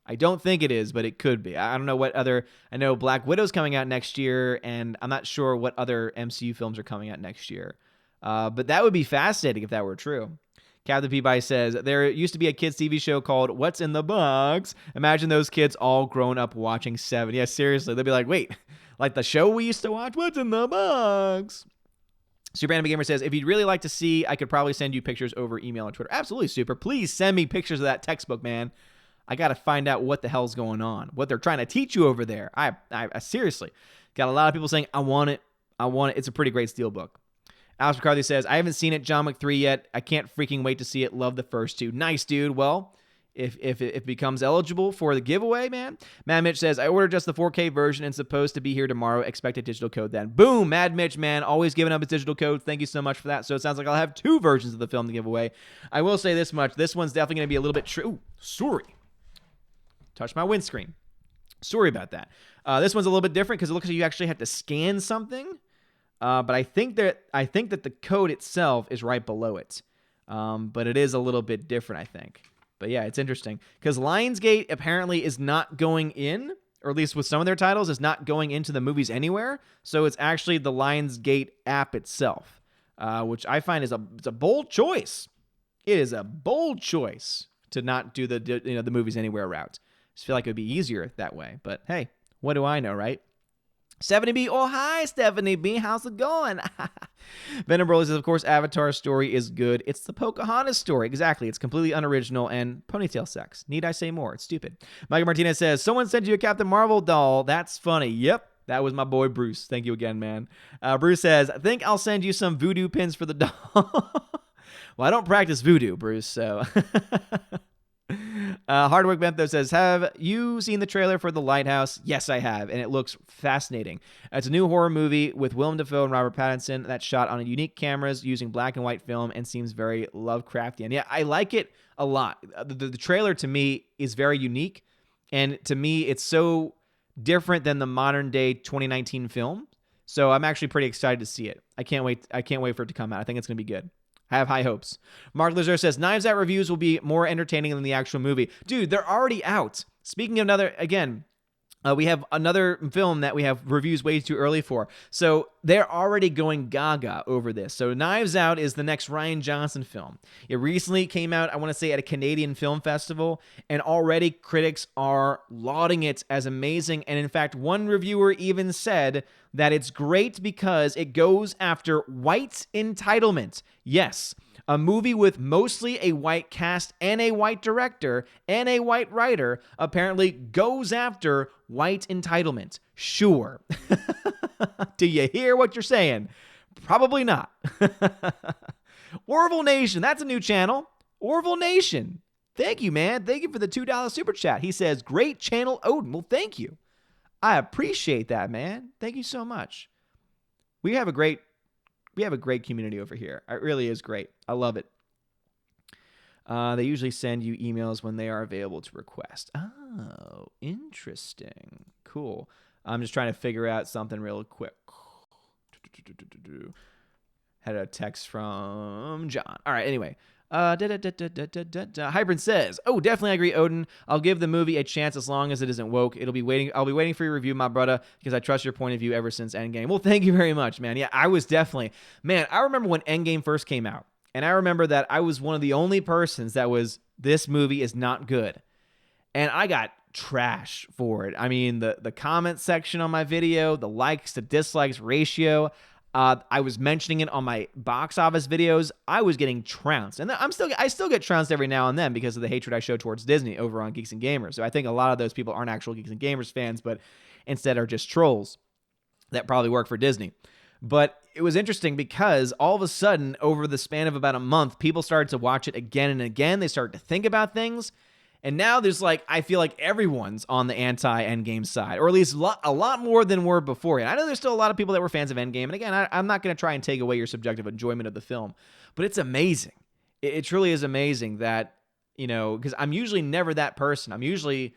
I don't think it is, but it could be. I don't know what other... I know Black Widow's coming out next year, and I'm not sure what other MCU films are coming out next year. But that would be fascinating if that were true. Captain Peabody says, there used to be a kids' TV show called What's in the Box? Imagine those kids all grown up watching 7. Yeah, seriously. They'll be like, wait, like the show we used to watch? What's in the box? Super Anime Gamer says, if you'd really like to see, I could probably send you pictures over email or Twitter. Absolutely, Super. Please send me pictures of that textbook, man. I got to find out what the hell's going on, what they're trying to teach you over there. I seriously got a lot of people saying, I want it. It's a pretty great steelbook. Alex McCarthy says, I haven't seen it, John Wick 3 yet. I can't freaking wait to see it. Love the first 2. Nice, dude. Well, if it becomes eligible for the giveaway, man. Mad Mitch says, I ordered just the 4K version and supposed to be here tomorrow. Expect a digital code then. Boom, Mad Mitch, man. Always giving up his digital code. Thank you so much for that. So it sounds like I'll have 2 versions of the film to give away. I will say this much. This one's definitely going to be a little bit true. Sorry. Touch my windscreen. Sorry about that. This one's a little bit different because it looks like you actually have to scan something. But I think that the code itself is right below it. But it is a little bit different, I think. But yeah, it's interesting because Lionsgate apparently is not going in, or at least with some of their titles, is not going into the movies anywhere. So it's actually the Lionsgate app itself, which I find is it's a bold choice. It is a bold choice to not do the movies anywhere route. I just feel like it would be easier that way. But hey, what do I know, right? Stephanie B. Oh, hi, Stephanie B. How's it going? Venom Broly says, of course, Avatar's story is good. It's the Pocahontas story. Exactly. It's completely unoriginal and ponytail sex. Need I say more? It's stupid. Michael Martinez says, someone sent you a Captain Marvel doll. That's funny. Yep. That was my boy, Bruce. Thank you again, man. Bruce says, I think I'll send you some voodoo pins for the doll. Well, I don't practice voodoo, Bruce, so... Hardwork Bentho says, have you seen the trailer for The Lighthouse? Yes, I have, and it looks fascinating. It's a new horror movie with Willem Dafoe and Robert Pattinson that's shot on unique cameras using black and white film and seems very Lovecraftian. Yeah, I like it a lot. The trailer to me is very unique, and to me it's so different than the modern day 2019 film So I'm actually pretty excited to see it. I can't wait for it to come out. I think it's going to be good. I have high hopes. Mark Lazar says, Knives Out reviews will be more entertaining than the actual movie. Dude, they're already out. Speaking of another, again, we have another film that we have reviews way too early for. So they're already going gaga over this. So Knives Out is the next Rian Johnson film. It recently came out, I want to say, at a Canadian film festival, and already critics are lauding it as amazing. And in fact, one reviewer even said that it's great because it goes after white entitlement. Yes, a movie with mostly a white cast and a white director and a white writer apparently goes after white entitlement. Sure. Do you hear what you're saying? Probably not. Orville Nation, that's a new channel. Orville Nation. Thank you, man. Thank you for the $2 super chat. He says, great channel, Odin. Well, thank you. I appreciate that, man. Thank you so much. We have a great community over here. It really is great. I love it. They usually send you emails when they are available to request. Oh, interesting. Cool. I'm just trying to figure out something real quick. Had a text from John. All right, anyway. Hybrid says, oh, definitely agree, Odin. I'll give the movie a chance as long as it isn't woke. I'll be waiting for your review, my brother, because I trust your point of view ever since Endgame. Well, thank you very much, man. Yeah, I was definitely, man, I remember when Endgame first came out, and I remember that I was one of the only persons that was, this movie is not good. And I got trash for it. I mean, the comment section on my video, the likes to dislikes ratio, I was mentioning it on my box office videos. I was getting trounced. And I still get trounced every now and then because of the hatred I show towards Disney over on Geeks and Gamers. So I think a lot of those people aren't actual Geeks and Gamers fans, but instead are just trolls that probably work for Disney. But it was interesting because all of a sudden, over the span of about a month, people started to watch it again and again. They started to think about things. And now there's I feel like everyone's on the anti-Endgame side, or at least a lot more than were before. And I know there's still a lot of people that were fans of Endgame. And again, I'm not going to try and take away your subjective enjoyment of the film, but it's amazing. It truly is amazing that, because I'm usually never that person. I'm usually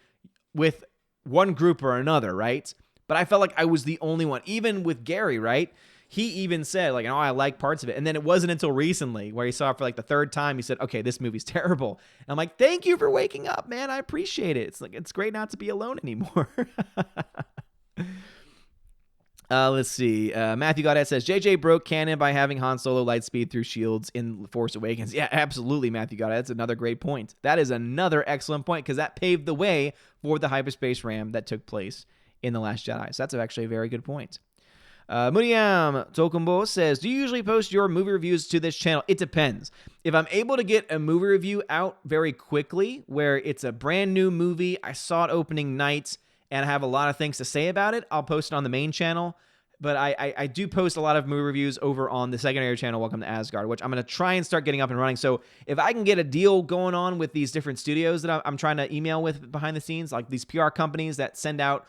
with one group or another, right? But I felt like I was the only one, even with Gary, right? He even said, I like parts of it. And then it wasn't until recently where he saw it for the third time, he said, okay, this movie's terrible. And I'm like, thank you for waking up, man. I appreciate it. It's great not to be alone anymore. Let's see. Matthew Goddard says, JJ broke canon by having Han Solo light speed through shields in Force Awakens. Yeah, absolutely, Matthew Goddard. That's another great point. That is another excellent point because that paved the way for the hyperspace ram that took place in The Last Jedi. So that's actually a very good point. Muriam Tokumbo says, do you usually post your movie reviews to this channel? It depends. If I'm able to get a movie review out very quickly, where it's a brand new movie, I saw it opening night, and I have a lot of things to say about it, I'll post it on the main channel. But I do post a lot of movie reviews over on the secondary channel, Welcome to Asgard, which I'm going to try and start getting up and running. So if I can get a deal going on with these different studios that I'm trying to email with behind the scenes, like these PR companies that send out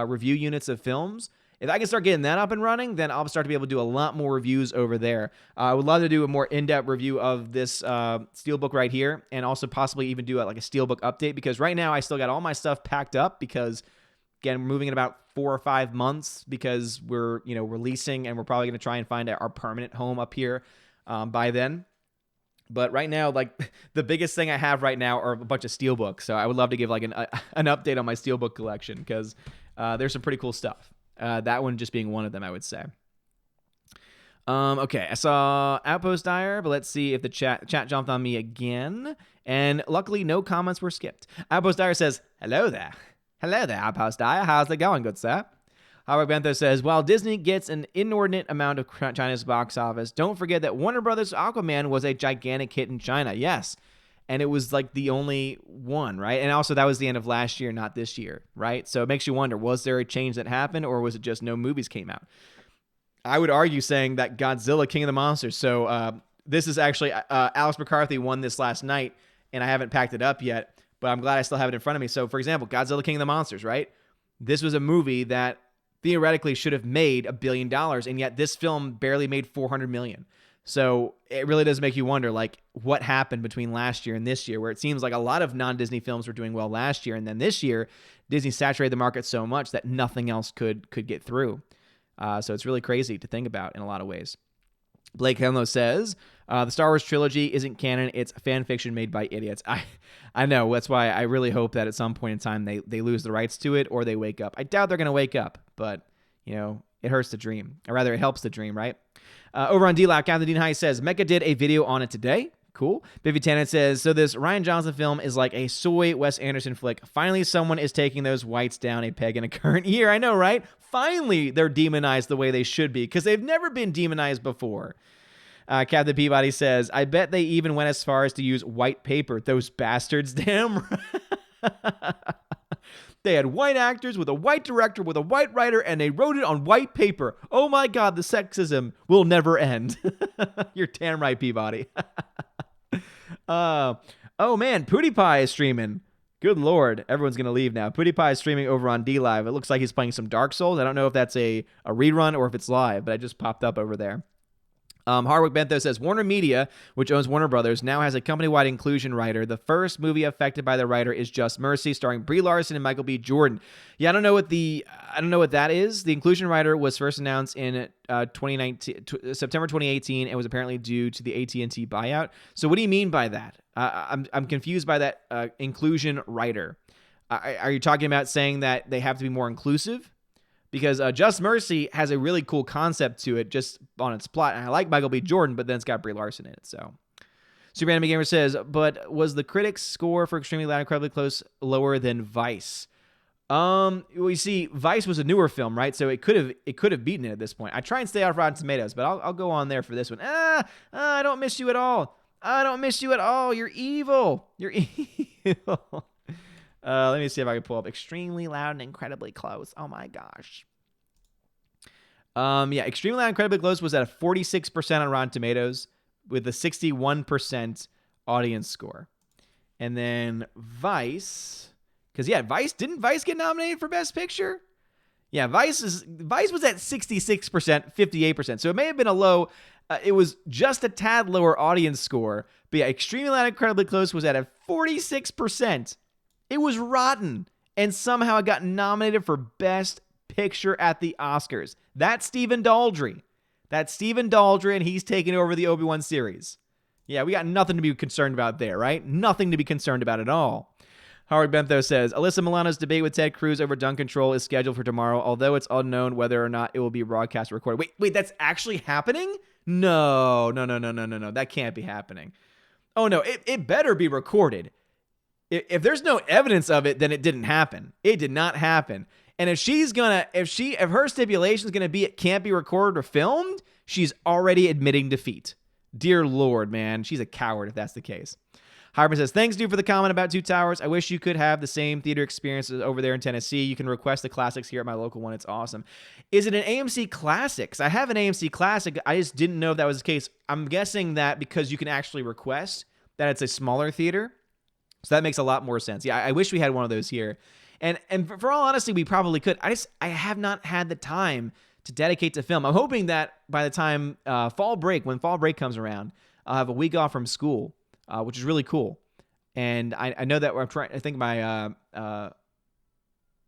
review units of films, if I can start getting that up and running, then I'll start to be able to do a lot more reviews over there. I would love to do a more in-depth review of this Steelbook right here, and also possibly even do a Steelbook update, because right now I still got all my stuff packed up because, again, we're moving in about 4 or 5 months because we're releasing, and we're probably going to try and find our permanent home up here by then. But right now, the biggest thing I have right now are a bunch of Steelbooks. So I would love to give an update on my Steelbook collection because there's some pretty cool stuff. That one just being one of them, I would say. Okay, I saw Outpost Dyer, but let's see if the chat jumped on me again. And luckily, no comments were skipped. Outpost Dyer says, hello there. Hello there, Outpost Dyer. How's it going, good sir? Howard Bantho says, while Disney gets an inordinate amount of China's box office, don't forget that Warner Brothers' Aquaman was a gigantic hit in China. Yes. And it was the only one, right? And also that was the end of last year, not this year, right? So it makes you wonder, was there a change that happened, or was it just no movies came out? I would argue saying that Godzilla, King of the Monsters. So this is actually, Alex McCarthy won this last night, and I haven't packed it up yet, but I'm glad I still have it in front of me. So for example, Godzilla, King of the Monsters, right? This was a movie that theoretically should have made $1 billion, and yet this film barely made $400 million. So it really does make you wonder, what happened between last year and this year, where it seems like a lot of non-Disney films were doing well last year, and then this year, Disney saturated the market so much that nothing else could get through. So it's really crazy to think about in a lot of ways. Blake Henlow says, the Star Wars trilogy isn't canon. It's fan fiction made by idiots. I know. That's why I really hope that at some point in time they lose the rights to it or they wake up. I doubt they're going to wake up, but, it hurts to dream. Or rather, it helps to dream, right? Over on DLAC, Captain Dean High says, Mecca did a video on it today. Cool. Biffy Tennant says, so this Rian Johnson film is like a soy Wes Anderson flick. Finally, someone is taking those whites down a peg in a current year. I know, right? Finally, they're demonized the way they should be because they've never been demonized before. Captain Peabody says, I bet they even went as far as to use white paper. Those bastards, damn. They had white actors with a white director with a white writer, and they wrote it on white paper. Oh my God, the sexism will never end. You're damn right, Peabody. Oh man, PewDiePie is streaming. Good Lord, everyone's going to leave now. PewDiePie is streaming over on DLive. It looks like he's playing some Dark Souls. I don't know if that's a rerun or if it's live, but it just popped up over there. Hardwick Bentho says, Warner Media, which owns Warner Brothers, now has a company-wide inclusion writer. The first movie affected by the writer is Just Mercy, starring Brie Larson and Michael B. Jordan. Yeah, I don't know what that is. The inclusion writer was first announced in September 2018 and was apparently due to the AT&T buyout. So what do you mean by that? I'm confused by that inclusion writer. Are you talking about saying that they have to be more inclusive? Because Just Mercy has a really cool concept to it just on its plot. And I like Michael B. Jordan, but then it's got Brie Larson in it. So, Super Anime Gamer says, but was the critics' score for Extremely Loud, Incredibly Close lower than Vice? We see Vice was a newer film, right? So it could have beaten it at this point. I try and stay off Rotten Tomatoes, but I'll go on there for this one. I don't miss you at all. I don't miss you at all. You're evil. You're evil. Let me see if I can pull up Extremely Loud and Incredibly Close. Oh my gosh. Extremely Loud and Incredibly Close was at a 46% on Rotten Tomatoes with a 61% audience score. And then Vice, didn't Vice get nominated for Best Picture? Yeah, Vice was at 66%, 58%. So it may have been a low, it was just a tad lower audience score. But yeah, Extremely Loud and Incredibly Close was at a 46%. It was rotten, and somehow it got nominated for Best Picture at the Oscars. That's Stephen Daldry. And he's taking over the Obi-Wan series. Yeah, we got nothing to be concerned about there, right? Nothing to be concerned about at all. Howard Bentho says, Alyssa Milano's debate with Ted Cruz over gun control is scheduled for tomorrow, although it's unknown whether or not it will be broadcast or recorded. Wait, that's actually happening? No. That can't be happening. Oh, no, it better be recorded. If there's no evidence of it, then it didn't happen. It did not happen. And if her stipulation is gonna be it can't be recorded or filmed, she's already admitting defeat. Dear Lord, man, she's a coward if that's the case. Harper says, thanks, dude, for the comment about Two Towers. I wish you could have the same theater experiences over there in Tennessee. You can request the classics here at my local one. It's awesome. Is it an AMC Classics? I have an AMC Classic. I just didn't know if that was the case. I'm guessing that because you can actually request that it's a smaller theater. So that makes a lot more sense. Yeah, I wish we had one of those here. And for all honesty, we probably could. I have not had the time to dedicate to film. I'm hoping that by the time when fall break comes around, I'll have a week off from school, which is really cool. And I know that I think my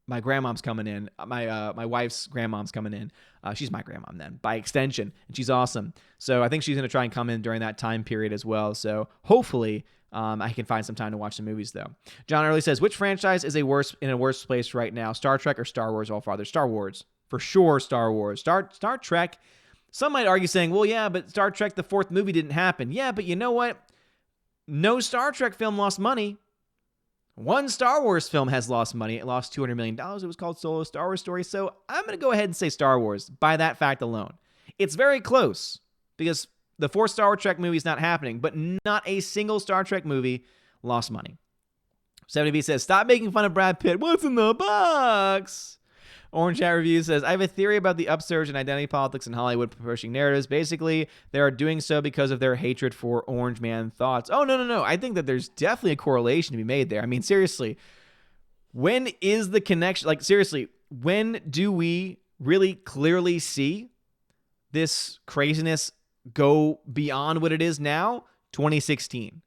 grandmom's coming in. My wife's grandmom's coming in. She's my grandmom then, by extension, and she's awesome. So I think she's going to try and come in during that time period as well. So hopefully I can find some time to watch some movies, though. John Early says, which franchise is in a worse place right now, Star Trek or Star Wars? All father, Star Wars. For sure, Star Wars. Star Trek, some might argue saying, well, yeah, but Star Trek, the fourth movie didn't happen. Yeah, but you know what? No Star Trek film lost money. One Star Wars film has lost money. It lost $200 million. It was called Solo Star Wars Story. So I'm going to go ahead and say Star Wars by that fact alone. It's very close because the fourth Star Trek movie is not happening, but not a single Star Trek movie lost money. 70B says, stop making fun of Brad Pitt. What's in the box? Orange Chat Reviews says, I have a theory about the upsurge in identity politics in Hollywood pushing narratives. Basically, they are doing so because of their hatred for Orange Man thoughts. Oh, no. I think that there's definitely a correlation to be made there. I mean, seriously, when is the connection? Like, seriously, when do we really clearly see this craziness go beyond what it is now? 2016.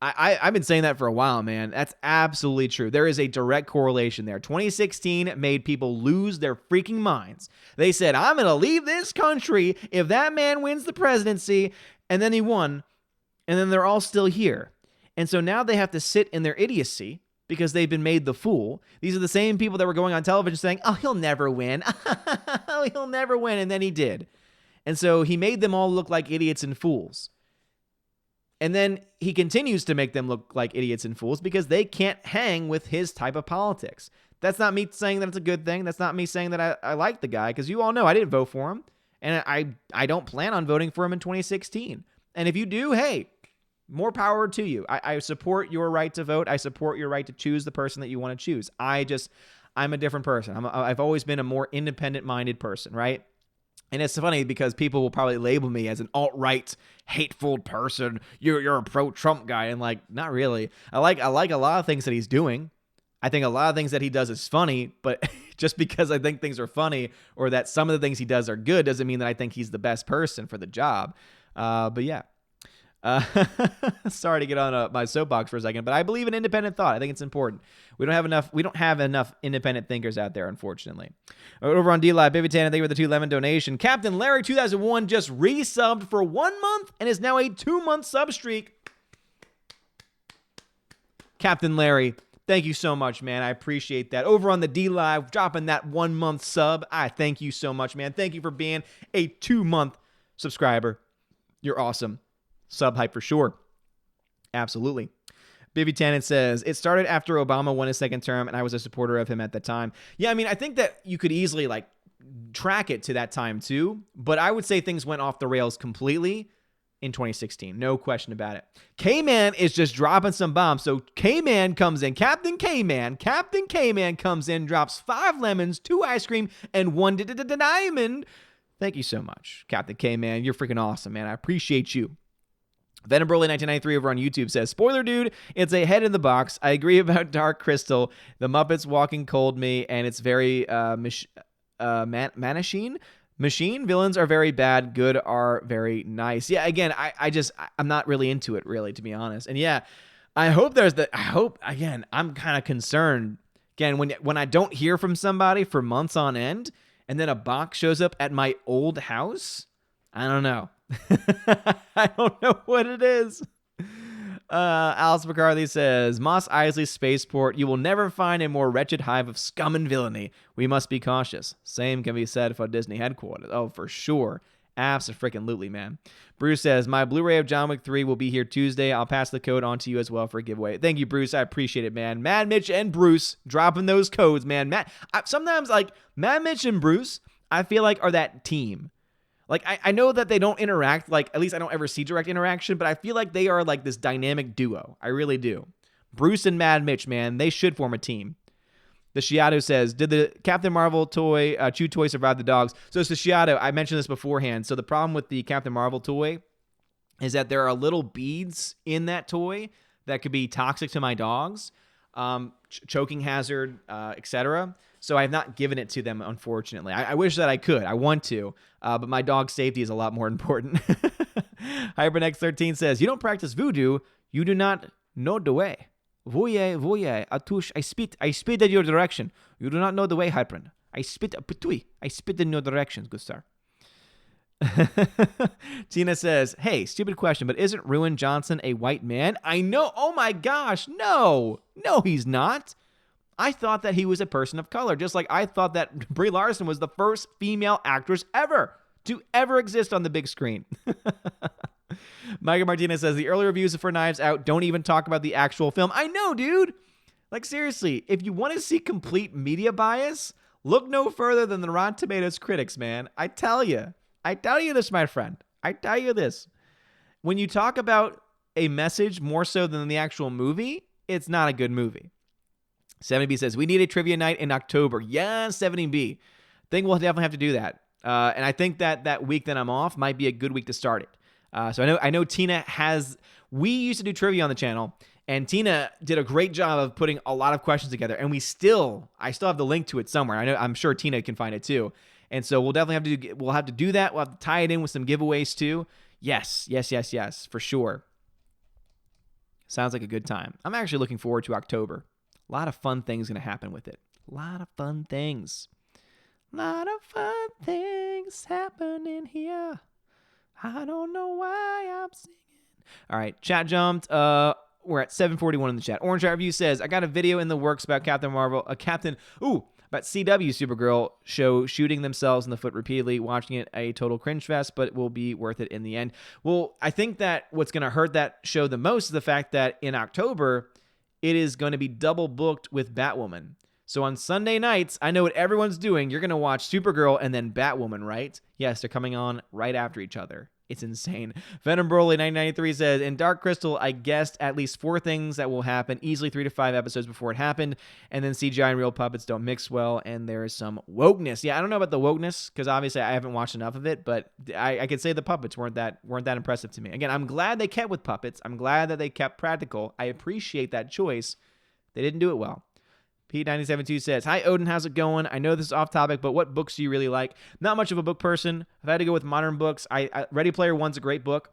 I've been saying that for a while, man. That's absolutely true. There is a direct correlation there. 2016 made people lose their freaking minds. They said, I'm going to leave this country if that man wins the presidency. And then he won. And then they're all still here. And so now they have to sit in their idiocy because they've been made the fool. These are the same people that were going on television saying, oh, he'll never win. Oh, he'll never win. And then he did. And so he made them all look like idiots and fools. And then he continues to make them look like idiots and fools because they can't hang with his type of politics. That's not me saying that it's a good thing. That's not me saying that I like the guy, because you all know I didn't vote for him. And I don't plan on voting for him in 2016. And if you do, hey, more power to you. I support your right to vote. I support your right to choose the person that you want to choose. I'm a different person. I've always been a more independent-minded person, right? And it's funny because people will probably label me as an alt-right, hateful person. You're a pro-Trump guy. And like, not really. I like a lot of things that he's doing. I think a lot of things that he does is funny, but just because I think things are funny or that some of the things he does are good doesn't mean that I think he's the best person for the job. But yeah. Sorry to get on my soapbox for a second, but I believe in independent thought. I think it's important. We don't have enough independent thinkers out there, unfortunately. Over on D-Live, Baby Tan, thank you for the $2 donation. Captain Larry 2001 just resubbed for 1 month and is now a 2-month sub streak. Captain Larry, thank you so much, man. I appreciate that. Over on the D-Live, dropping that 1 month sub. I thank you so much, man. Thank you for being a 2-month subscriber. You're awesome. Sub hype for sure. Absolutely. Bibi Tannen says, it started after Obama won his second term, and I was a supporter of him at the time. Yeah, I mean, I think that you could easily like track it to that time too, but I would say things went off the rails completely in 2016. No question about it. K-Man is just dropping some bombs. So K-Man comes in. Captain K-Man comes in, drops 5 lemons, 2 ice cream, and 1 diamond. Thank you so much, Captain K-Man. You're freaking awesome, man. I appreciate you. Venom Broly 1993 over on YouTube says, spoiler dude, it's a head in the box. I agree about Dark Crystal. The Muppets walking cold me, and it's very Machine. Villains are very bad. Good are very nice. Yeah, again, I'm not really into it, really, to be honest. And yeah, I'm kind of concerned. Again, when I don't hear from somebody for months on end, and then a box shows up at my old house, I don't know. I don't know what it is. Alice McCarthy says, Mos Eisley Spaceport, you will never find a more wretched hive of scum and villainy. We must be cautious. Same can be said for Disney headquarters. Oh, for sure. Abso-freaking-lutely, man. Bruce says, my Blu-ray of John Wick 3 will be here Tuesday. I'll pass the code on to you as well for a giveaway. Thank you, Bruce. I appreciate it, man. Mad Mitch and Bruce dropping those codes, man. Sometimes, like, Mad Mitch and Bruce, I feel like are that team. Like, I know that they don't interact, like, at least I don't ever see direct interaction, but I feel like they are, like, this dynamic duo. I really do. Bruce and Mad Mitch, man, they should form a team. The Shiato says, did the Captain Marvel toy, Chew toy survive the dogs? So it's the Shiato. I mentioned this beforehand. So the problem with the Captain Marvel toy is that there are little beads in that toy that could be toxic to my dogs, choking hazard, etc. So I have not given it to them, unfortunately. I wish that I could. I want to, but my dog's safety is a lot more important. Hypernex13 says, you don't practice voodoo. You do not know the way. Voye, Atush, I spit in your direction. You do not know the way, Hypern. I spit in your direction, good sir. Tina says, hey, stupid question, but isn't Ruin Johnson a white man? I know. Oh my gosh, no, he's not. I thought that he was a person of color, just like I thought that Brie Larson was the first female actress ever to ever exist on the big screen. Micah Martinez says, the early reviews for Knives Out don't even talk about the actual film. I know, dude. Like, seriously, if you want to see complete media bias, look no further than the Rotten Tomatoes critics, man. I tell you this, my friend. I tell you this. When you talk about a message more so than the actual movie, it's not a good movie. 70B says, we need a trivia night in October. Yeah, 70B. Think we'll definitely have to do that. And I think that week that I'm off might be a good week to start it. So I know Tina we used to do trivia on the channel, and Tina did a great job of putting a lot of questions together. And I still have the link to it somewhere. I'm sure Tina can find it too. And so we'll definitely have to do that. We'll have to tie it in with some giveaways too. Yes, for sure. Sounds like a good time. I'm actually looking forward to October. A lot of fun things going to happen with it. A lot of fun things. A lot of fun things happening here. I don't know why I'm singing. All right, chat jumped. We're at 741 in the chat. Orange Review says, I got a video in the works about Captain Marvel, about CW Supergirl show shooting themselves in the foot repeatedly, watching it a total cringe fest, but will be worth it in the end. Well, I think that what's going to hurt that show the most is the fact that in October, it is going to be double booked with Batwoman. So on Sunday nights, I know what everyone's doing. You're going to watch Supergirl and then Batwoman, right? Yes, they're coming on right after each other. It's insane. Venom Broly 993 says, in Dark Crystal, I guessed at least 4 things that will happen, easily 3 to 5 episodes before it happened, and then CGI and real puppets don't mix well, and there is some wokeness. Yeah, I don't know about the wokeness, because obviously I haven't watched enough of it, but I could say the puppets weren't that impressive to me. Again, I'm glad they kept with puppets. I'm glad that they kept practical. I appreciate that choice. They didn't do it well. P972 says, hi, Odin, how's it going? I know this is off topic, but what books do you really like? Not much of a book person. I've had to go with modern books. Ready Player One's a great book.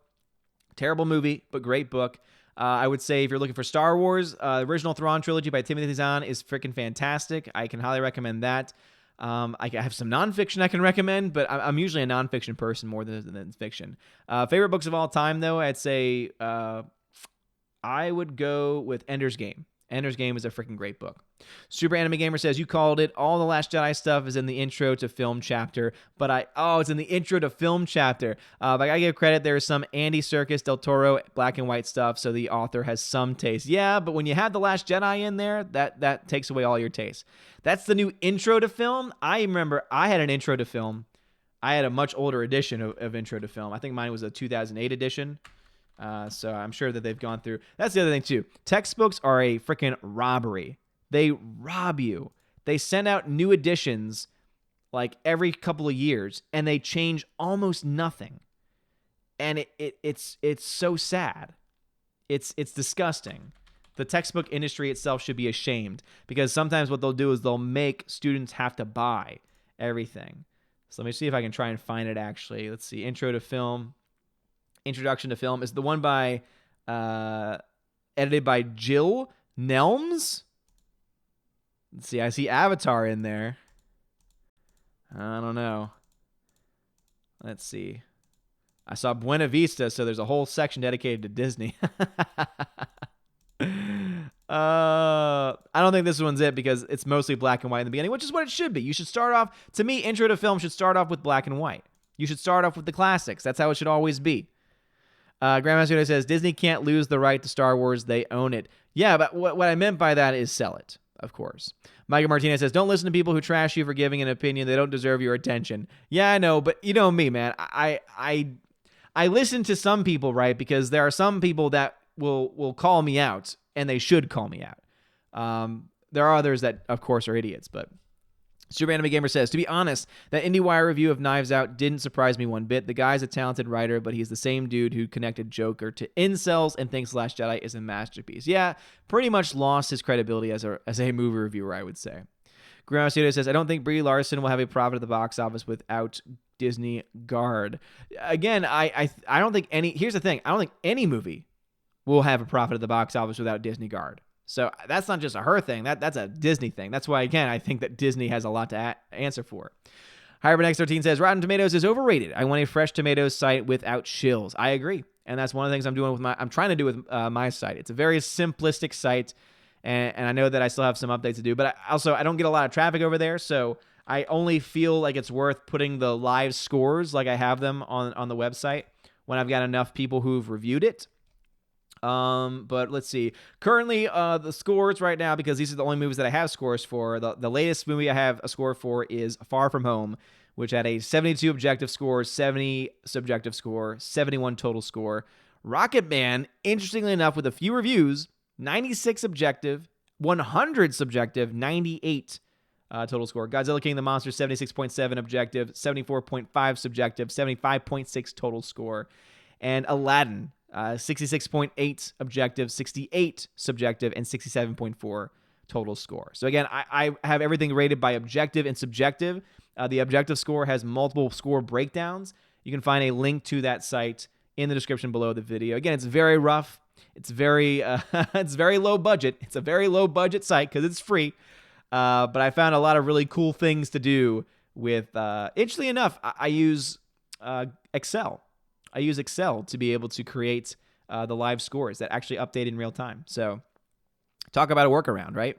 Terrible movie, but great book. I would say if you're looking for Star Wars, the original Thrawn trilogy by Timothy Zahn is freaking fantastic. I can highly recommend that. I have some nonfiction I can recommend, but I'm usually a nonfiction person more than fiction. Favorite books of all time, though, I'd say I would go with Ender's Game. Ender's Game is a freaking great book. Super Anime Gamer says, you called it. All the Last Jedi stuff is in the intro to film chapter. It's in the intro to film chapter. But I gotta give credit. There's some Andy Serkis, Del Toro, black and white stuff, so the author has some taste. Yeah, but when you have the Last Jedi in there, that takes away all your taste. That's the new intro to film. I remember I had an intro to film. I had a much older edition of intro to film. I think mine was a 2008 edition. So I'm sure that they've gone through. That's the other thing, too. Textbooks are a freaking robbery. They rob you. They send out new editions like every couple of years, and they change almost nothing. And it's so sad. It's disgusting. The textbook industry itself should be ashamed, because sometimes what they'll do is they'll make students have to buy everything. So let me see if I can try and find it, actually. Let's see. Intro to Film. Introduction to Film is the one by edited by Jill Nelms. Let's see, I see Avatar in there. I don't know. Let's see. I saw Buena Vista, so there's a whole section dedicated to Disney. I don't think this one's it, because it's mostly black and white in the beginning, which is what it should be. You should start off, to me, intro to film should start off with black and white. You should start off with the classics. That's how it should always be. Grandmaster Yoda says, Disney can't lose the right to Star Wars. They own it. Yeah, but what I meant by that is sell it, of course. Michael Martinez says, don't listen to people who trash you for giving an opinion. They don't deserve your attention. Yeah, I know, but you know me, man. I listen to some people, right? Because there are some people that will call me out, and they should call me out. There are others that, of course, are idiots, but Super Anime Gamer says, to be honest, that IndieWire review of Knives Out didn't surprise me one bit. The guy's a talented writer, but he's the same dude who connected Joker to incels and thinks Last Jedi is a masterpiece. Yeah, pretty much lost his credibility as a movie reviewer, I would say. Grandma Studio says, I don't think Brie Larson will have a profit at the box office without Disney Guard. Again, I don't think here's the thing, I don't think any movie will have a profit at the box office without Disney Guard. So that's not just a her thing. That's a Disney thing. That's why, again, I think that Disney has a lot to answer for. Hybrid X13 says, Rotten Tomatoes is overrated. I want a fresh tomatoes site without shills. I agree. And that's one of the things I'm trying to do with my site. It's a very simplistic site. And I know that I still have some updates to do. But I don't get a lot of traffic over there. So I only feel like it's worth putting the live scores like I have them on the website when I've got enough people who've reviewed it. But let's see. Currently, the scores right now, because these are the only movies that I have scores for, the latest movie I have a score for is Far From Home, which had a 72 objective score, 70 subjective score, 71 total score. Rocket Man, interestingly enough, with a few reviews, 96 objective, 100 subjective, 98 total score. Godzilla King of the Monsters, 76.7 objective, 74.5 subjective, 75.6 total score. And Aladdin, 66.8 objective, 68 subjective, and 67.4 total score. So again, I have everything rated by objective and subjective. The objective score has multiple score breakdowns. You can find a link to that site in the description below the video. Again, it's very rough. It's very it's very low budget. It's a very low budget site because it's free. But I found a lot of really cool things to do with. Interestingly enough, I use Excel. I use Excel to be able to create the live scores that actually update in real time. So talk about a workaround, right?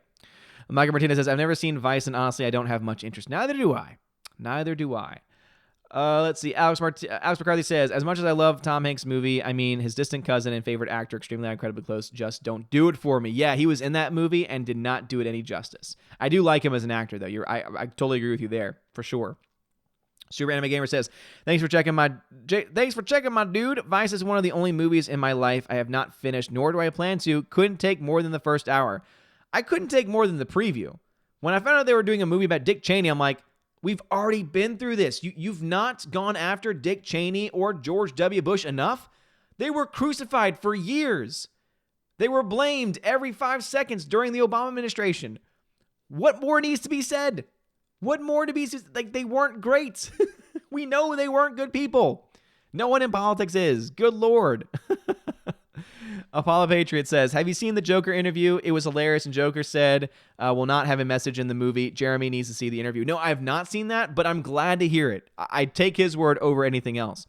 Michael Martinez says, I've never seen Vice, and honestly, I don't have much interest. Neither do I. Let's see. Alex McCarthy says, as much as I love Tom Hanks' movie, I mean, his distant cousin and favorite actor, extremely incredibly close, just don't do it for me. Yeah, he was in that movie and did not do it any justice. I do like him as an actor, though. I totally agree with you there, for sure. Super Anime Gamer says, thanks for checking my dude. Vice is one of the only movies in my life I have not finished, nor do I plan to. Couldn't take more than the first hour. I couldn't take more than the preview. When I found out they were doing a movie about Dick Cheney, I'm like, we've already been through this. You've not gone after Dick Cheney or George W. Bush enough. They were crucified for years. They were blamed every 5 seconds during the Obama administration. What more needs to be said? What more to be said? Like, they weren't great. We know they weren't good people. No one in politics is. Good Lord. Apollo Patriot says, have you seen the Joker interview? It was hilarious, and Joker said will not have a message in the movie. Jeremy needs to see the interview. No, I have not seen that, but I'm glad to hear it. I'd take his word over anything else.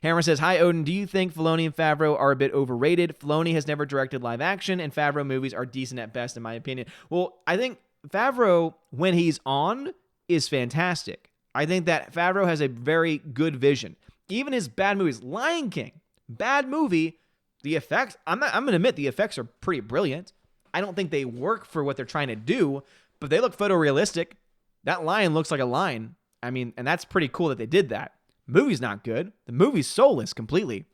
Hammer says, hi, Odin. Do you think Filoni and Favreau are a bit overrated? Filoni has never directed live action, and Favreau movies are decent at best, in my opinion. Well, I think Favreau, when he's on, is fantastic. I think that Favreau has a very good vision. Even his bad movies, Lion King, bad movie. The effects, I'm going to admit, the effects are pretty brilliant. I don't think they work for what they're trying to do, but they look photorealistic. That lion looks like a lion. I mean, and that's pretty cool that they did that. The movie's not good. The movie's soulless completely.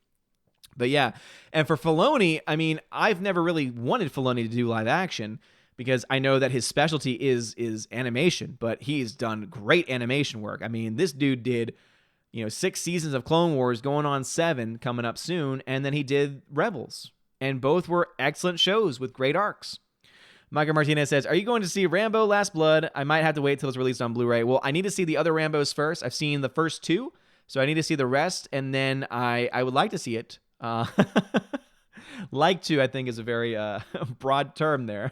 But yeah, and for Filoni, I mean, I've never really wanted Filoni to do live action because I know that his specialty is animation, but he's done great animation work. I mean, this dude did 6 seasons of Clone Wars, going on 7 coming up soon, and then he did Rebels. And both were excellent shows with great arcs. Michael Martinez says, are you going to see Rambo Last Blood? I might have to wait till it's released on Blu-ray. Well, I need to see the other Rambos first. I've seen the first 2, so I need to see the rest, and then I would like to see it. Like to, I think, is a very broad term there.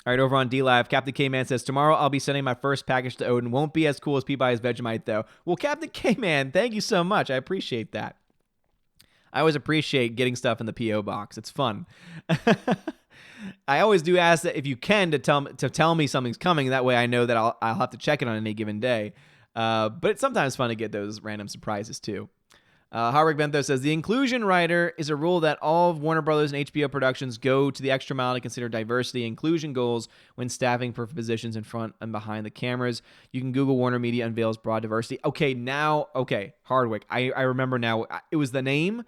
All right, over on D-Live, Captain K-Man says, tomorrow I'll be sending my first package to Odin. Won't be as cool as P-Buy Vegemite, though. Well, Captain K-Man, thank you so much. I appreciate that. I always appreciate getting stuff in the P.O. box. It's fun. I always do ask that if you can to tell me something's coming. That way I know that I'll have to check it on any given day. But it's sometimes fun to get those random surprises, too. Harwick Bentho says, the inclusion rider is a rule that all of Warner Brothers and HBO productions go to the extra mile to consider diversity and inclusion goals when staffing for positions in front and behind the cameras. You can Google Warner Media unveils broad diversity. Okay, Hardwick. I remember now. It was the name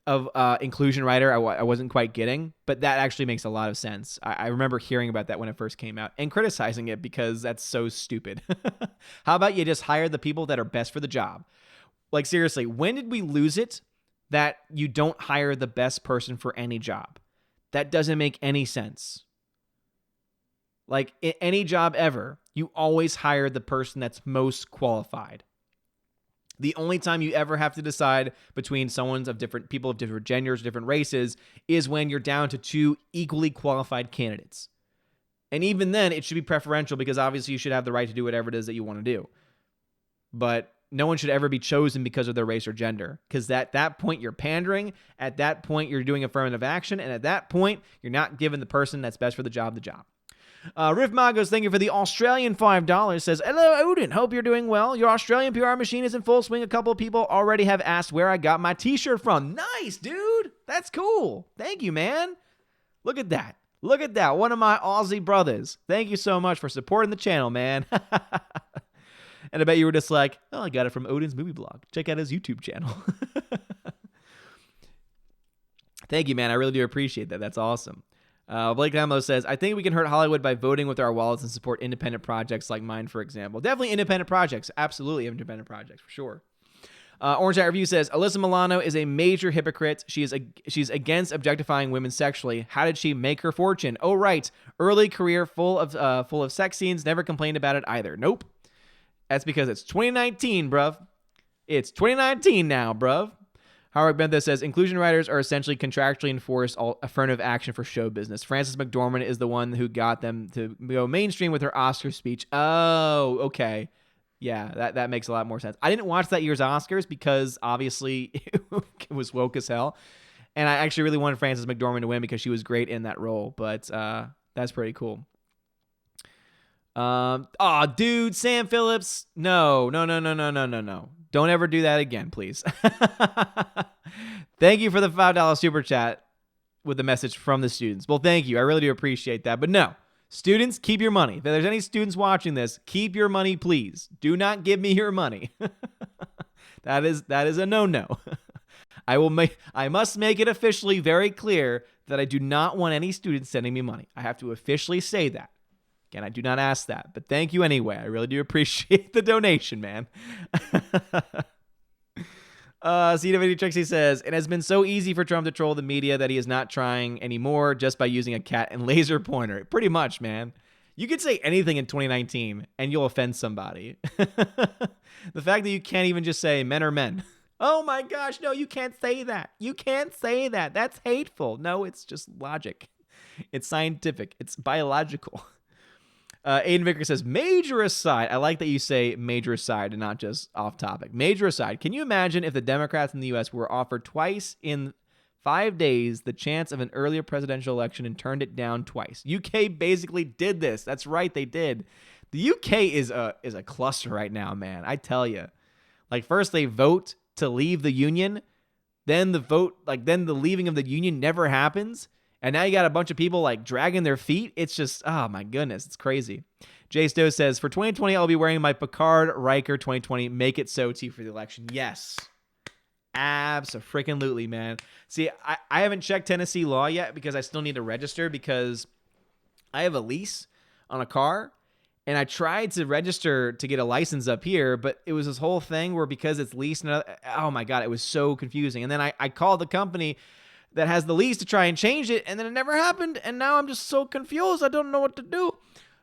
of inclusion rider I wasn't quite getting, but that actually makes a lot of sense. I remember hearing about that when it first came out and criticizing it because that's so stupid. How about you just hire the people that are best for the job? Like, seriously, when did we lose it that you don't hire the best person for any job? That doesn't make any sense. Like, in any job ever, you always hire the person that's most qualified. The only time you ever have to decide between people of different genders, different races, is when you're down to 2 equally qualified candidates. And even then, it should be preferential because obviously you should have the right to do whatever it is that you want to do. But no one should ever be chosen because of their race or gender, because at that point you're pandering. At that point you're doing affirmative action, and at that point you're not giving the person that's best for the job the job. Riff Magos, thank you for the Australian $5. Says, hello Odin, hope you're doing well. Your Australian PR machine is in full swing. A couple of people already have asked where I got my t-shirt from. Nice, dude. That's cool. Thank you, man. Look at that. One of my Aussie brothers. Thank you so much for supporting the channel, man. And I bet you were just like, oh, I got it from Odin's movie blog. Check out his YouTube channel. Thank you, man. I really do appreciate that. That's awesome. Blake Hamlo says, I think we can hurt Hollywood by voting with our wallets and support independent projects like mine, for example. Definitely independent projects. Absolutely independent projects, for sure. Orange Hat Review says, Alyssa Milano is a major hypocrite. She's against objectifying women sexually. How did she make her fortune? Oh, right. Early career full of sex scenes. Never complained about it either. Nope. That's because it's 2019, bruv. It's 2019 now, bruv. Howard Bentho says, inclusion riders are essentially contractually enforced affirmative action for show business. Frances McDormand is the one who got them to go mainstream with her Oscar speech. Oh, okay. Yeah, that makes a lot more sense. I didn't watch that year's Oscars because obviously it was woke as hell. And I actually really wanted Frances McDormand to win because she was great in that role. But that's pretty cool. Dude, Sam Phillips. No. Don't ever do that again, please. Thank you for the $5 super chat with the message from the students. Well, thank you. I really do appreciate that. But no, students, keep your money. If there's any students watching this, keep your money, please. Do not give me your money. That is a no-no. I must make it officially very clear that I do not want any students sending me money. I have to officially say that. Again, I do not ask that, but thank you anyway. I really do appreciate the donation, man. CW Trixie says, it has been so easy for Trump to troll the media that he is not trying anymore just by using a cat and laser pointer. Pretty much, man. You could say anything in 2019 and you'll offend somebody. The fact that you can't even just say men are men. Oh my gosh, no, you can't say that. You can't say that. That's hateful. No, it's just logic. It's scientific. It's biological. Aiden Vicker says, major aside. I like that you say major aside and not just off topic. Major aside. Can you imagine if the Democrats in the U.S. were offered twice in 5 days the chance of an earlier presidential election and turned it down twice? UK basically did this. That's right, they did. The UK is a cluster right now, man. I tell you. Like, first they vote to leave the union, then the leaving of the union never happens. And now you got a bunch of people like dragging their feet. It's just, oh my goodness, it's crazy. Jay Stowe says, for 2020, I'll be wearing my Picard Riker 2020 Make It So tee for the election. Yes. Abso-freaking-lutely, man. See, I haven't checked Tennessee law yet because I still need to register because I have a lease on a car. And I tried to register to get a license up here, but it was this whole thing where because it's leased, oh my God, it was so confusing. And then I called the company that has the lease to try and change it, and then it never happened, and now I'm just so confused. I don't know what to do.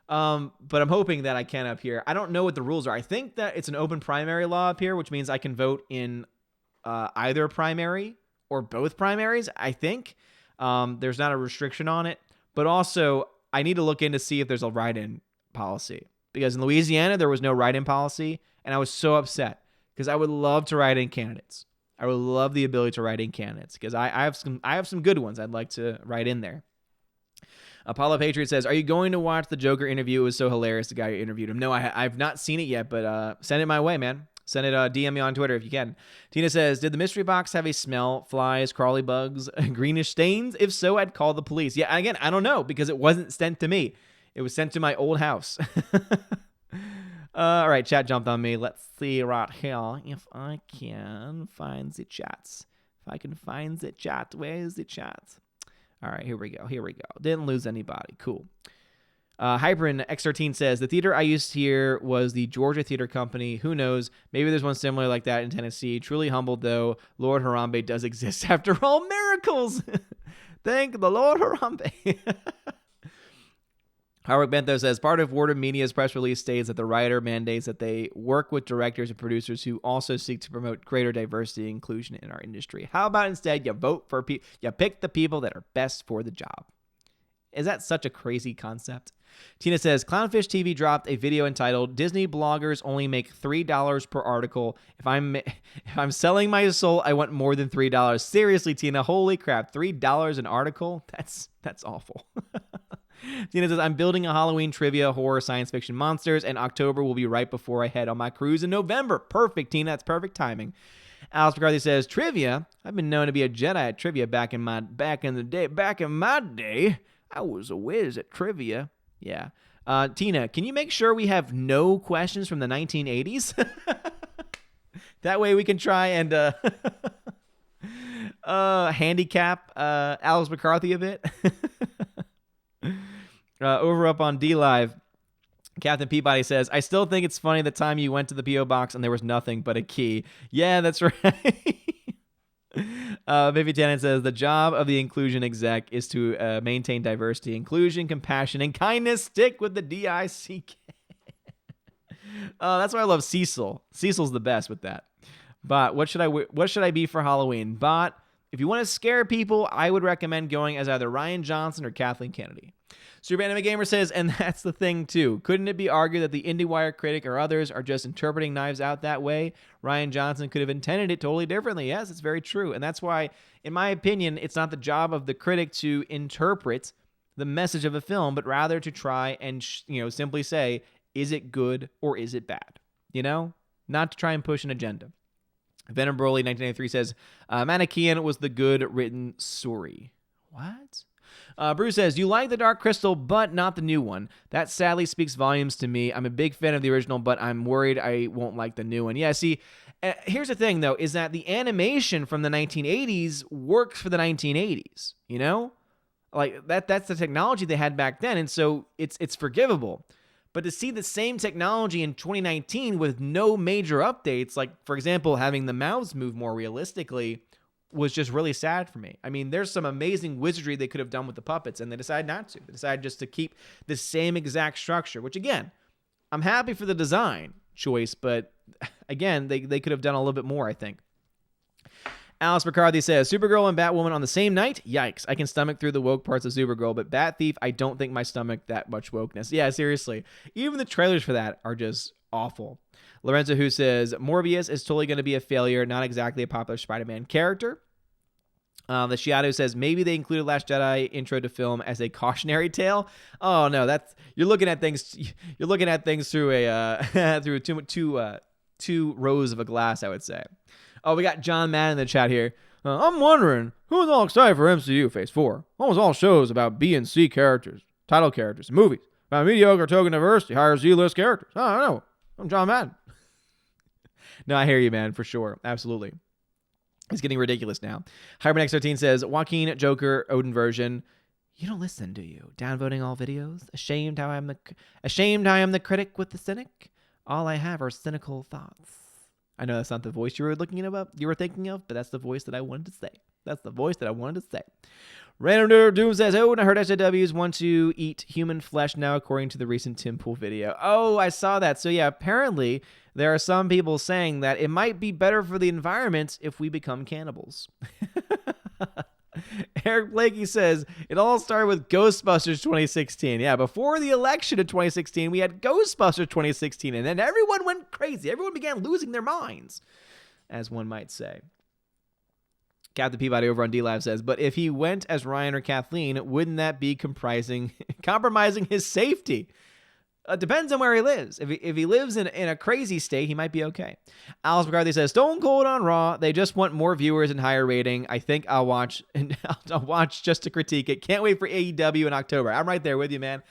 But I'm hoping that I can up here. I don't know what the rules are. I think that it's an open primary law up here, which means I can vote in either primary or both primaries, I think. There's not a restriction on it. But also, I need to look in to see if there's a write-in policy. Because in Louisiana, there was no write-in policy, and I was so upset because I would love to write in candidates. I would love the ability to write in candidates because I have some good ones I'd like to write in there. Apollo Patriot says, are you going to watch the Joker interview? It was so hilarious, the guy who interviewed him. No, I've not seen it yet, but send it my way, man. Send it, DM me on Twitter if you can. Tina says, did the mystery box have a smell? Flies, crawly bugs, greenish stains? If so, I'd call the police. Yeah, again, I don't know because it wasn't sent to me. It was sent to my old house. All right, chat jumped on me. Let's see right here if I can find the chats. If I can find the chat. Where is the chat? All right, here we go. Didn't lose anybody. Cool. Hyperin X13 says, the theater I used here was the Georgia Theater Company. Who knows? Maybe there's one similar like that in Tennessee. Truly humbled, though. Lord Harambe does exist after all. Miracles! Thank the Lord Harambe. Howard Bentho says, part of Warner Media's press release states that the writer mandates that they work with directors and producers who also seek to promote greater diversity and inclusion in our industry. How about instead you vote for you pick the people that are best for the job? Is that such a crazy concept? Tina says, Clownfish TV dropped a video entitled, Disney bloggers only make $3 per article. If I'm selling my soul, I want more than $3. Seriously, Tina, holy crap, $3 an article? That's awful. Tina says, I'm building a Halloween trivia, horror, science fiction monsters, and October will be right before I head on my cruise in November. Perfect, Tina. That's perfect timing. Alice McCarthy says, trivia? I've been known to be a Jedi at trivia back in my day. I was a whiz at trivia. Yeah. Tina, can you make sure we have no questions from the 1980s? That way we can try and handicap Alice McCarthy a bit. Over up on D-Live, Captain Peabody says, I still think it's funny the time you went to the P.O. box and there was nothing but a key. Yeah, that's right. Vivi Tennant says, the job of the inclusion exec is to maintain diversity, inclusion, compassion, and kindness. Stick with the D-I-C-K. That's why I love Cecil. Cecil's the best with that. Bot, what should I be for Halloween? Bot, if you want to scare people, I would recommend going as either Ryan Johnson or Kathleen Kennedy. Super Anime Gamer says, and that's the thing too. Couldn't it be argued that the IndieWire critic or others are just interpreting Knives Out that way? Ryan Johnson could have intended it totally differently. Yes, it's very true. And that's why, in my opinion, it's not the job of the critic to interpret the message of a film, but rather to try and, simply say, is it good or is it bad? Not to try and push an agenda. Venom Broly 1983 says, Manichaean was the good written story. What? Bruce says, you like the Dark Crystal, but not the new one. That sadly speaks volumes to me. I'm a big fan of the original, but I'm worried I won't like the new one. Yeah, see, here's the thing, though, is that the animation from the 1980s works for the 1980s, Like, that's the technology they had back then, and so it's forgivable. But to see the same technology in 2019 with no major updates, like, for example, having the mouths move more realistically, was just really sad for me. I mean, there's some amazing wizardry they could have done with the puppets, and they decided not to. They decided just to keep the same exact structure, which, again, I'm happy for the design choice, but, again, they could have done a little bit more, I think. Alice McCarthy says, Supergirl and Batwoman on the same night? Yikes. I can stomach through the woke parts of Supergirl, but Bat Thief, I don't think my stomach that much wokeness. Yeah, seriously. Even the trailers for that are just awful. Lorenzo Who says, Morbius is totally going to be a failure, not exactly a popular Spider-Man character. The Shiado says, maybe they included Last Jedi intro to film as a cautionary tale. Oh no, you're looking at things through a through two rows of a glass, I would say. Oh, we got John Madden in the chat here. I'm wondering who's all excited for MCU Phase 4. Almost all shows about B and C characters, title characters, and movies. About mediocre token diversity, higher Z-list characters. I don't know. I'm John Madden. No, I hear you, man, for sure. Absolutely. It's getting ridiculous now. Hypernex13 says, Joaquin Joker Odin version. You don't listen, do you? Downvoting all videos? Ashamed how I am the critic with the cynic? All I have are cynical thoughts. I know that's not the voice you were thinking of, but that's the voice that I wanted to say. Random Doom says, oh, and I heard SJWs want to eat human flesh now, according to the recent Tim Pool video. Oh, I saw that. So yeah, apparently there are some people saying that it might be better for the environment if we become cannibals. Eric Blakey says, it all started with Ghostbusters 2016. Yeah, before the election of 2016, we had Ghostbusters 2016, and then everyone went crazy. Everyone began losing their minds, as one might say. Captain Peabody over on D-Live says, but if he went as Ryan or Kathleen, wouldn't that be compromising his safety? Depends on where he lives. If he lives in a crazy state, he might be okay. Alice McCarthy says, Stone Cold on Raw. They just want more viewers and higher rating. I think I'll watch just to critique it. Can't wait for AEW in October. I'm right there with you, man.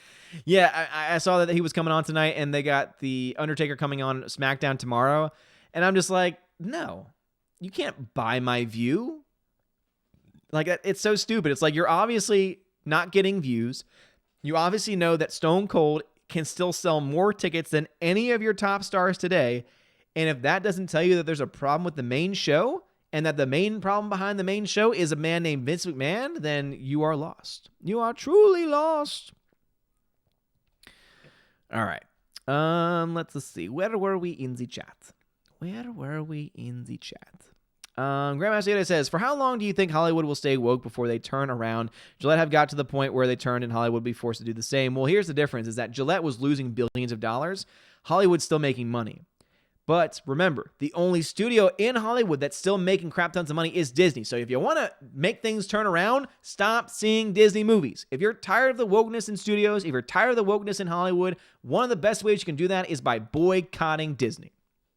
Yeah, I saw that he was coming on tonight, and they got The Undertaker coming on SmackDown tomorrow. And I'm just like, no, you can't buy my view. Like, it's so stupid. It's like, you're obviously not getting views. You obviously know that Stone Cold can still sell more tickets than any of your top stars today. And if that doesn't tell you that there's a problem with the main show, and that the main problem behind the main show is a man named Vince McMahon, then you are lost. You are truly lost. All right. Let's see. Where were we in the chat? Grandmaster Yoda says, for how long do you think Hollywood will stay woke before they turn around? Gillette have got to the point where they turned and Hollywood will be forced to do the same. Well, here's the difference, is that Gillette was losing billions of dollars. Hollywood's still making money. But remember, the only studio in Hollywood that's still making crap tons of money is Disney. So if you want to make things turn around, stop seeing Disney movies. If you're tired of the wokeness in studios, if you're tired of the wokeness in Hollywood, one of the best ways you can do that is by boycotting Disney.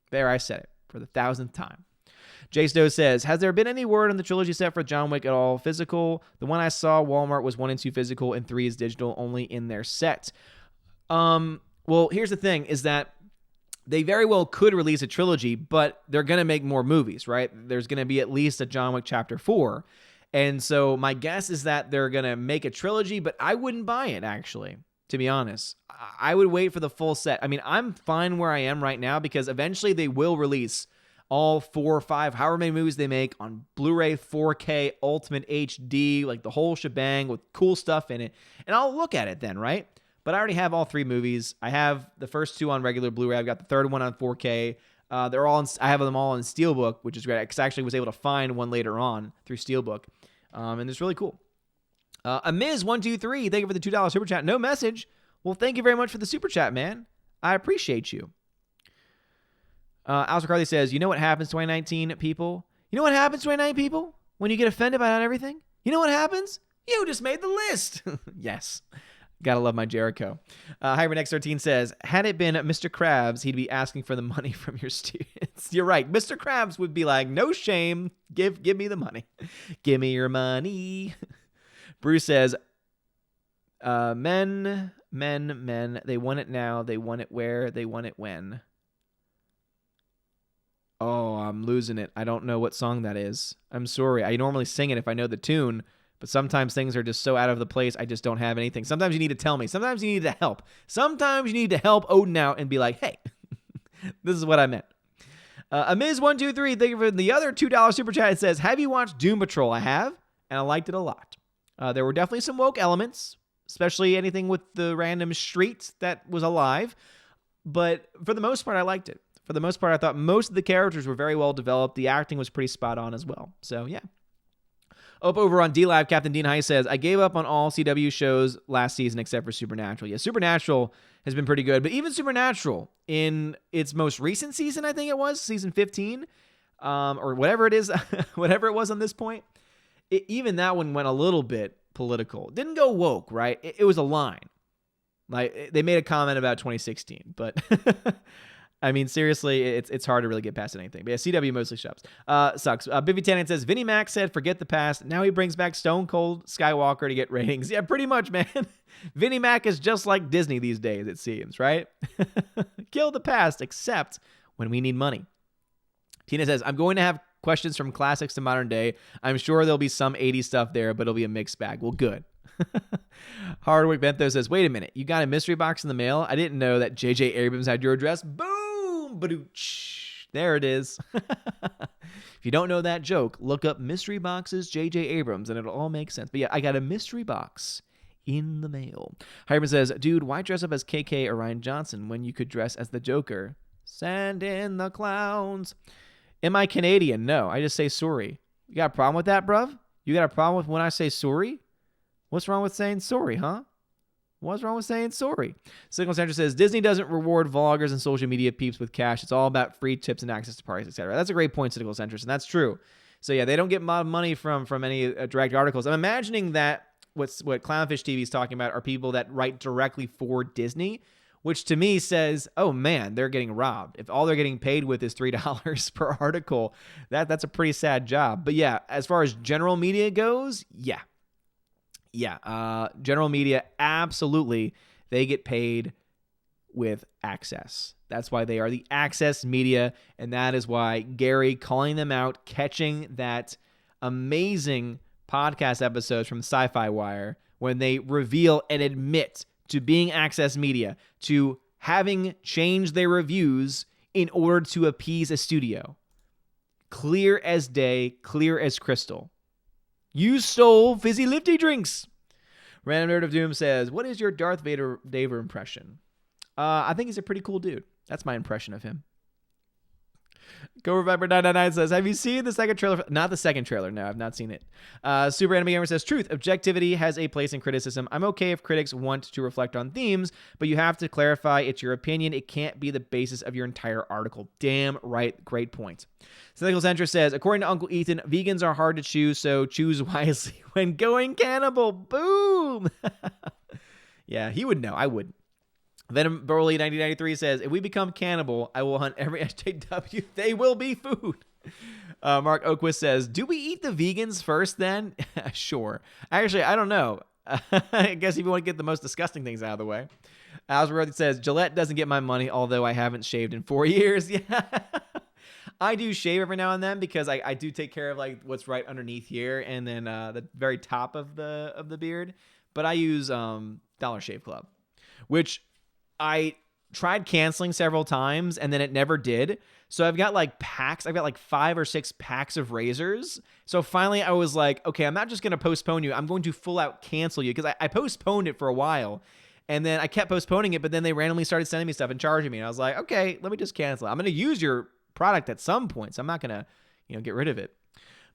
There, I said it for the 1,000th time. Jay Stowe says, has there been any word on the trilogy set for John Wick at all physical? The one I saw, Walmart, was 1 and 2 physical and 3 is digital only in their set. Well, here's the thing, is that they very well could release a trilogy, but they're going to make more movies, right? There's going to be at least a John Wick Chapter 4. And so my guess is that they're going to make a trilogy, but I wouldn't buy it, actually, to be honest. I would wait for the full set. I mean, I'm fine where I am right now because eventually they will release all 4 or 5, however many movies they make on Blu-ray, 4K, Ultimate HD, like the whole shebang with cool stuff in it. And I'll look at it then, right? But I already have all 3 movies. I have the first 2 on regular Blu-ray. I've got the third one on 4K. They're all I have them all in Steelbook, which is great. I actually was able to find one later on through Steelbook, and it's really cool. Amiz123, thank you for the $2 super chat. No message. Well, thank you very much for the super chat, man. I appreciate you. Alistair Carly says, you know what happens 2019 people? You know what happens 2019 people? When you get offended by everything? You know what happens? You just made the list. Yes. Gotta love my Jericho. HyperNext13 says, had it been Mr. Krabs, he'd be asking for the money from your students. You're right. Mr. Krabs would be like, no shame. Give me the money. Give me your money. Bruce says, men. They want it now. They want it where. They want it when. Oh, I'm losing it. I don't know what song that is. I'm sorry. I normally sing it if I know the tune, but sometimes things are just so out of the place, I just don't have anything. Sometimes you need to tell me. Sometimes you need to help. Sometimes you need to help Odin out and be like, hey, this is what I meant. Amiz123, thank you for the other $2 super chat. It says, have you watched Doom Patrol? I have, and I liked it a lot. There were definitely some woke elements, especially anything with the random street that was alive. But for the most part, I liked it. For the most part, I thought most of the characters were very well developed. The acting was pretty spot on as well. So, yeah. Up over on D-Live, Captain Dean High says, I gave up on all CW shows last season except for Supernatural. Yeah, Supernatural has been pretty good. But even Supernatural, in its most recent season, I think it was, season 15, or whatever it is, whatever it was on this point, even that one went a little bit political. Didn't go woke, right? It was a line. Like, they made a comment about 2016, but... I mean, seriously, it's hard to really get past anything. But yeah, CW mostly sucks. Biffy Tannen says, Vinnie Mac said, forget the past. Now he brings back Stone Cold Skywalker to get ratings. Yeah, pretty much, man. Vinnie Mac is just like Disney these days, it seems, right? Kill the past, except when we need money. Tina says, I'm going to have questions from classics to modern day. I'm sure there'll be some 80s stuff there, but it'll be a mixed bag. Well, good. Hardwick Bentho says, wait a minute. You got a mystery box in the mail? I didn't know that J.J. Abrams had your address. Boom! Badooch. There it is. If you don't know that joke, look up mystery boxes J.J. Abrams and it'll all make sense. But yeah, I got a mystery box in the mail. Hyman says, dude, why dress up as KK or Ryan Johnson when you could dress as the Joker? Send in the clowns. Am I Canadian? No, I just say sorry. You got a problem with that, bruv? You got a problem with when I say sorry? What's wrong with saying sorry, huh? What's wrong with saying sorry? Signal Center says, Disney doesn't reward vloggers and social media peeps with cash. It's all about free tips and access to parties, etc. That's a great point, Signal Center, and that's true. So yeah, they don't get a lot of money from any direct articles. I'm imagining that what Clownfish TV is talking about are people that write directly for Disney, which to me says, oh man, they're getting robbed. If all they're getting paid with is $3 per article, that's a pretty sad job. But yeah, as far as general media goes, yeah. General media, absolutely, they get paid with access. That's why they are the access media, and that is why Gary calling them out, catching that amazing podcast episodes from Sci-Fi Wire when they reveal and admit to being access media, to having changed their reviews in order to appease a studio. Clear as day, clear as crystal. You stole fizzy lifty drinks. Random Nerd of Doom says, what is your Darth Vader impression? I think he's a pretty cool dude. That's my impression of him. Go Reviver 999 says, have you seen the second trailer? Not the second trailer. No, I've not seen it. Super Anime Gamer says, truth, objectivity has a place in criticism. I'm okay if critics want to reflect on themes, but you have to clarify it's your opinion. It can't be the basis of your entire article. Damn right. Great point. Cynical Centrist says, according to Uncle Ethan, vegans are hard to choose, so choose wisely when going cannibal. Boom. Yeah, he would know. I wouldn't. Venom Burley 1993 says, if we become cannibal, I will hunt every SJW. They will be food. Mark Oquist says, do we eat the vegans first then? Sure. Actually, I don't know. I guess if you want to get the most disgusting things out of the way. Alsworth says, Gillette doesn't get my money, although I haven't shaved in 4 years. Yeah. I do shave every now and then because I do take care of like what's right underneath here and then the very top of the beard. But I use Dollar Shave Club, which I tried canceling several times and then it never did. So I've got like packs. I've got like 5 or 6 packs of razors. So finally I was like, okay, I'm not just going to postpone you. I'm going to full out cancel you because I postponed it for a while. And then I kept postponing it, but then they randomly started sending me stuff and charging me. And I was like, okay, let me just cancel it. I'm going to use your product at some point, so I'm not going to, get rid of it.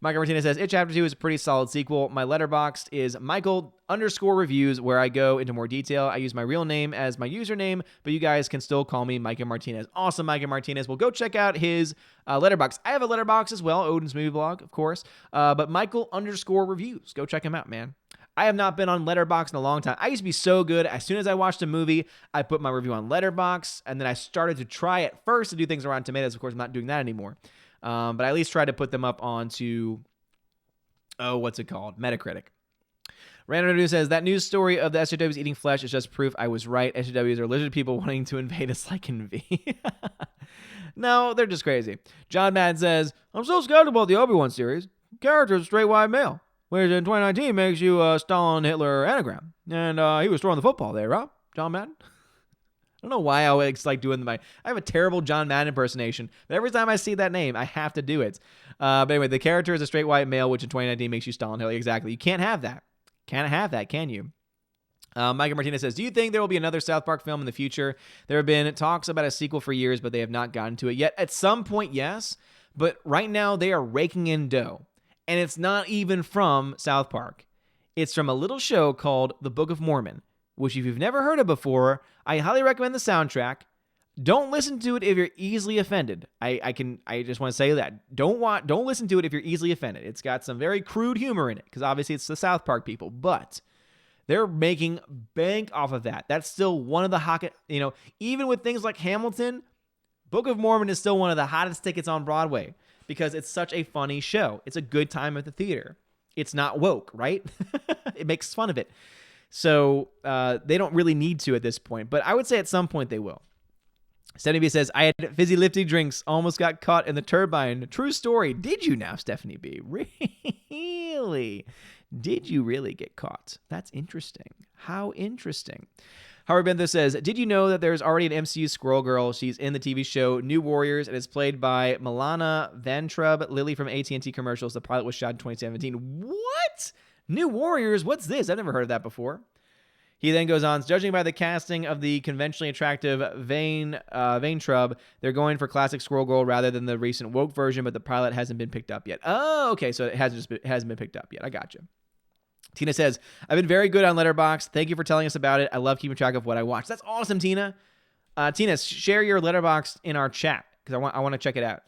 Michael Martinez says, It Chapter 2 is a pretty solid sequel. My letterboxd is Michael_Reviews, where I go into more detail. I use my real name as my username, but you guys can still call me Michael Martinez. Awesome, Michael Martinez. Well, go check out his letterboxd. I have a letterboxd as well, Odin's Movie Blog, of course, but Michael_Reviews. Go check him out, man. I have not been on Letterboxd in a long time. I used to be so good. As soon as I watched a movie, I put my review on Letterboxd, and then I started to try at first to do things around Tomatoes. Of course, I'm not doing that anymore. But I at least try to put them up onto, Metacritic. Random News says, that news story of the SJWs eating flesh is just proof I was right. SJWs are lizard people wanting to invade us like in V. No, they're just crazy. John Madden says, I'm so skeptical about the Obi-Wan series. Character's a straight white male. Whereas in 2019 makes you a Stalin Hitler anagram. And he was throwing the football there, right? John Madden? I don't know why I always like doing I have a terrible John Madden impersonation, but every time I see that name, I have to do it. But anyway, the character is a straight white male, which in 2019 makes you Stalin Hitler. Exactly. You can't have that. Can't have that, can you? Michael Martinez says, do you think there will be another South Park film in the future? There have been talks about a sequel for years, but they have not gotten to it yet. At some point, yes. But right now, they are raking in dough. And it's not even from South Park. It's from a little show called The Book of Mormon, which if you've never heard of before, I highly recommend the soundtrack. Don't listen to it if you're easily offended. I just want to say that. Don't listen to it if you're easily offended. It's got some very crude humor in it, because obviously it's the South Park people, but they're making bank off of that. That's still one of the hottest, even with things like Hamilton, Book of Mormon is still one of the hottest tickets on Broadway, because it's such a funny show. It's a good time at the theater. It's not woke, right? It makes fun of it. So they don't really need to at this point, but I would say at some point they will. Stephanie B says, I had fizzy lifty drinks, almost got caught in the turbine. True story. Did you now, Stephanie B? Really? Did you really get caught? That's interesting. How interesting. Howard Benther says, did you know that there's already an MCU Squirrel Girl? She's in the TV show New Warriors and is played by Milana Vantrub, Lily from AT&T commercials. The pilot was shot in 2017. What? New Warriors? What's this? I've never heard of that before. He then goes on, judging by the casting of the conventionally attractive Vantrub, they're going for classic Squirrel Girl rather than the recent woke version, but the pilot hasn't been picked up yet. Oh, okay, so it hasn't been picked up yet. I gotcha. Tina says, I've been very good on Letterboxd. Thank you for telling us about it. I love keeping track of what I watch. That's awesome, Tina. Tina, share your Letterboxd in our chat, because I want to check it out.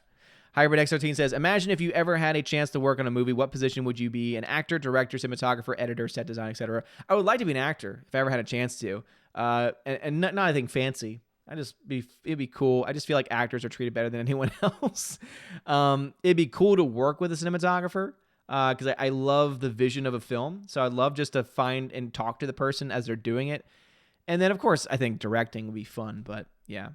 Hybrid X13 says, imagine if you ever had a chance to work on a movie, what position would you be? An actor, director, cinematographer, editor, set design, etc. I would like to be an actor if I ever had a chance to. And not anything fancy. It'd be cool. I just feel like actors are treated better than anyone else. It'd be cool to work with a cinematographer, because I love the vision of a film. So I'd love just to find and talk to the person as they're doing it. And then, of course, I think directing would be fun, but yeah.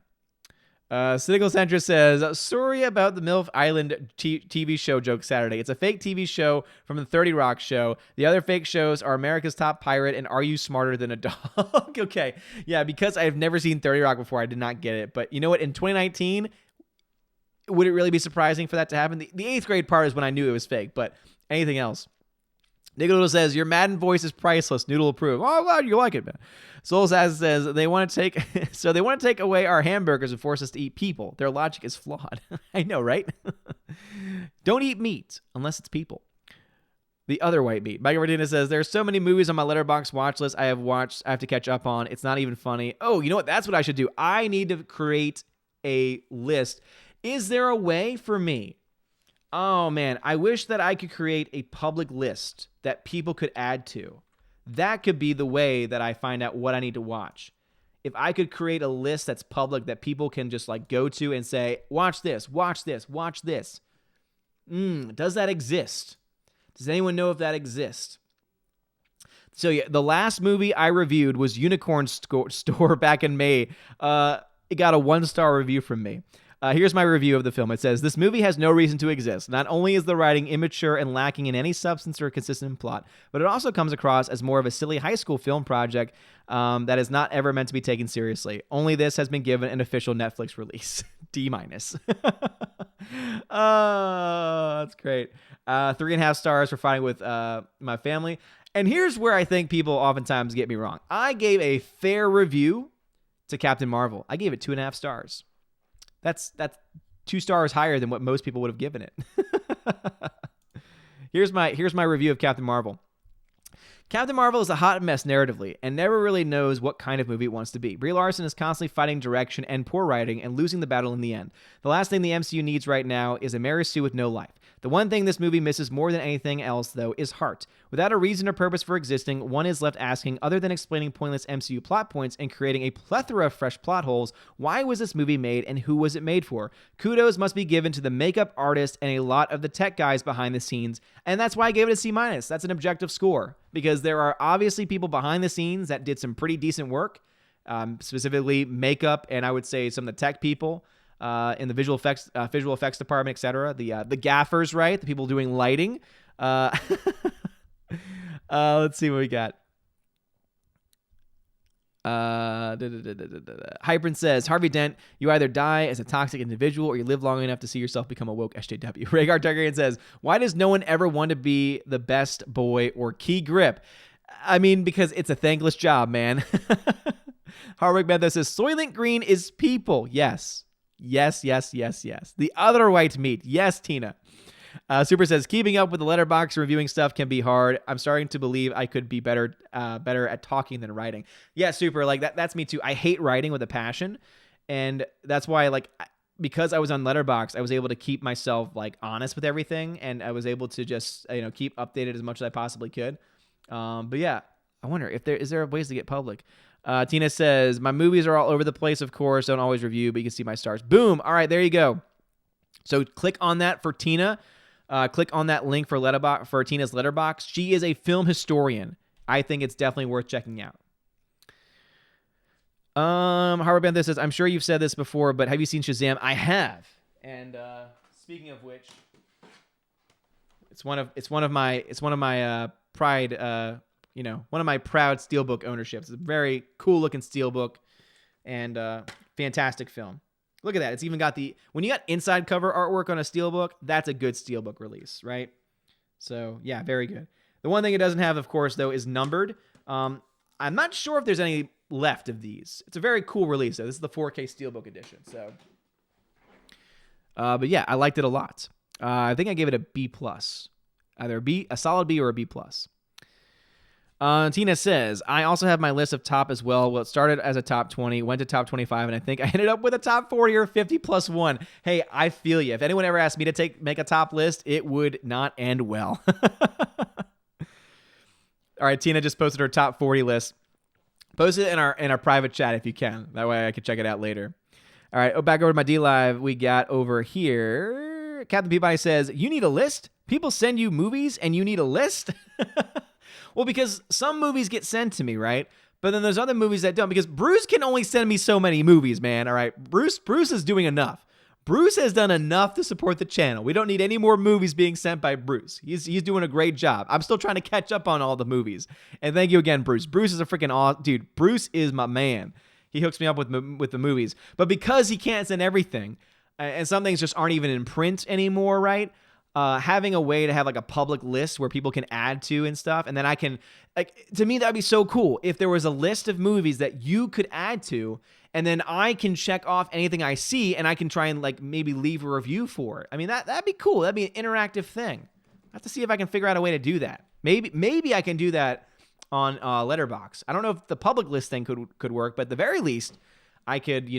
Cynical Centrist says, sorry about the MILF Island TV show joke Saturday. It's a fake TV show from the 30 Rock show. The other fake shows are America's Top Pirate and Are You Smarter Than a Dog? Okay. Yeah, because I've never seen 30 Rock before, I did not get it. But you know what? In 2019, would it really be surprising for that to happen? The 8th grade part is when I knew it was fake, but anything else. Nicola says, your Madden voice is priceless. Noodle approve. Oh, I'm glad you like it, man. Soul Assassin says, they want to take away our hamburgers and force us to eat people. Their logic is flawed. I know, right? Don't eat meat unless it's people. The other white meat. Michael Martinez says, there's so many movies on my Letterboxd watch list I have to catch up on. It's not even funny. Oh, you know what? That's what I should do. I need to create a list. Is there a way for me? Oh, man, I wish that I could create a public list that people could add to. That could be the way that I find out what I need to watch. If I could create a list that's public that people can just like go to and say, watch this, watch this, watch this. Does that exist? Does anyone know if that exists? So yeah, the last movie I reviewed was Unicorn Store back in May. It got a 1-star review from me. Here's my review of the film. It says, this movie has no reason to exist. Not only is the writing immature and lacking in any substance or consistent plot, but it also comes across as more of a silly high school film project that is not ever meant to be taken seriously. Only this has been given an official Netflix release. D-. Oh, that's great. 3.5 stars for fighting with my family. And here's where I think people oftentimes get me wrong. I gave a fair review to Captain Marvel. I gave it 2.5 stars. That's 2 stars higher than what most people would have given it. Here's my review of Captain Marvel. Captain Marvel is a hot mess narratively and never really knows what kind of movie it wants to be. Brie Larson is constantly fighting direction and poor writing and losing the battle in the end. The last thing the MCU needs right now is a Mary Sue with no life. The one thing this movie misses more than anything else, though, is heart. Without a reason or purpose for existing, one is left asking, other than explaining pointless MCU plot points and creating a plethora of fresh plot holes, why was this movie made and who was it made for? Kudos must be given to the makeup artist and a lot of the tech guys behind the scenes, and that's why I gave it a C-. That's an objective score, because there are obviously people behind the scenes that did some pretty decent work, specifically makeup, and I would say some of the tech people. In the visual effects department, etc. The gaffers, right? The people doing lighting. Let's see what we got. Hypern says, Harvey Dent, you either die as a toxic individual or you live long enough to see yourself become a woke SJW. Rhaegar Targaryen says, why does no one ever want to be the best boy or key grip? I mean, because it's a thankless job, man. Harwick Bethel says, Soylent Green is people. Yes. Yes. The other white meat. Yes, Tina. Super says, keeping up with the letterbox reviewing stuff can be hard. I'm starting to believe I could be better at talking than writing. Yeah, Super. Like that's me too. I hate writing with a passion. And that's why, like, because I was on Letterboxd, I was able to keep myself like honest with everything. And I was able to just, keep updated as much as I possibly could. But yeah, I wonder if there is ways to get public. Tina says, my movies are all over the place, of course. Don't always review, but you can see my stars. Boom. All right, there you go. So click on that for Tina. Click on that link for Tina's Letterboxd. She is a film historian. I think it's definitely worth checking out. Harvard Banther says, I'm sure you've said this before, but have you seen Shazam? I have. And speaking of which, it's one of my pride. One of my proud Steelbook ownerships. It's a very cool looking Steelbook and fantastic film. Look at that. It's even got when you got inside cover artwork on a Steelbook, that's a good Steelbook release, right? So yeah, very good. The one thing it doesn't have, of course, though, is numbered. I'm not sure if there's any left of these. It's a very cool release, though. This is the 4K Steelbook edition. So, but yeah, I liked it a lot. I think I gave it a B+. Either a solid B or a B+. Tina says, I also have my list of top as well. Well, it started as a top 20, went to top 25, and I think I ended up with a top 40 or 50 plus one. Hey, I feel you. If anyone ever asked me to make a top list, it would not end well. All right, Tina just posted her top 40 list. Post it in our private chat if you can. That way I can check it out later. All right, back over to my D Live. We got over here. Captain Peabody says, you need a list? People send you movies and you need a list? Well, because some movies get sent to me, right? But then there's other movies that don't, because Bruce can only send me so many movies, man. All right, Bruce is doing enough. Bruce has done enough to support the channel. We don't need any more movies being sent by Bruce. He's doing a great job. I'm still trying to catch up on all the movies. And thank you again, Bruce. Bruce is a freaking awesome dude. Bruce is my man. He hooks me up with the movies. But because he can't send everything, and some things just aren't even in print anymore, right? Having a way to have like a public list where people can add to and stuff. And then I can, like, to me, that'd be so cool if there was a list of movies that you could add to, and then I can check off anything I see and I can try and like maybe leave a review for it. I mean, that'd be cool. That'd be an interactive thing. I have to see if I can figure out a way to do that. Maybe I can do that on Letterboxd. I don't know if the public list thing could work, but at the very least, I could,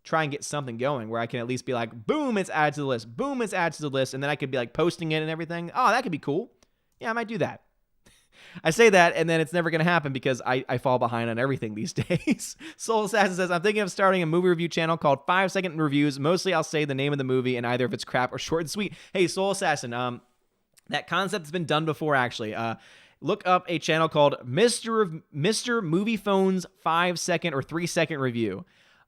try and get something going where I can at least be like, boom, it's added to the list. Boom, it's added to the list. And then I could be like posting it and everything. Oh, that could be cool. Yeah, I might do that. I say that, and then it's never going to happen because I fall behind on everything these days. Soul Assassin says, I'm thinking of starting a movie review channel called 5-Second Reviews. Mostly I'll say the name of the movie and either if it's crap or short and sweet. Hey, Soul Assassin, that concept has been done before, actually. Look up a channel called Mr. Movie Phone's 5-second or 3-second review.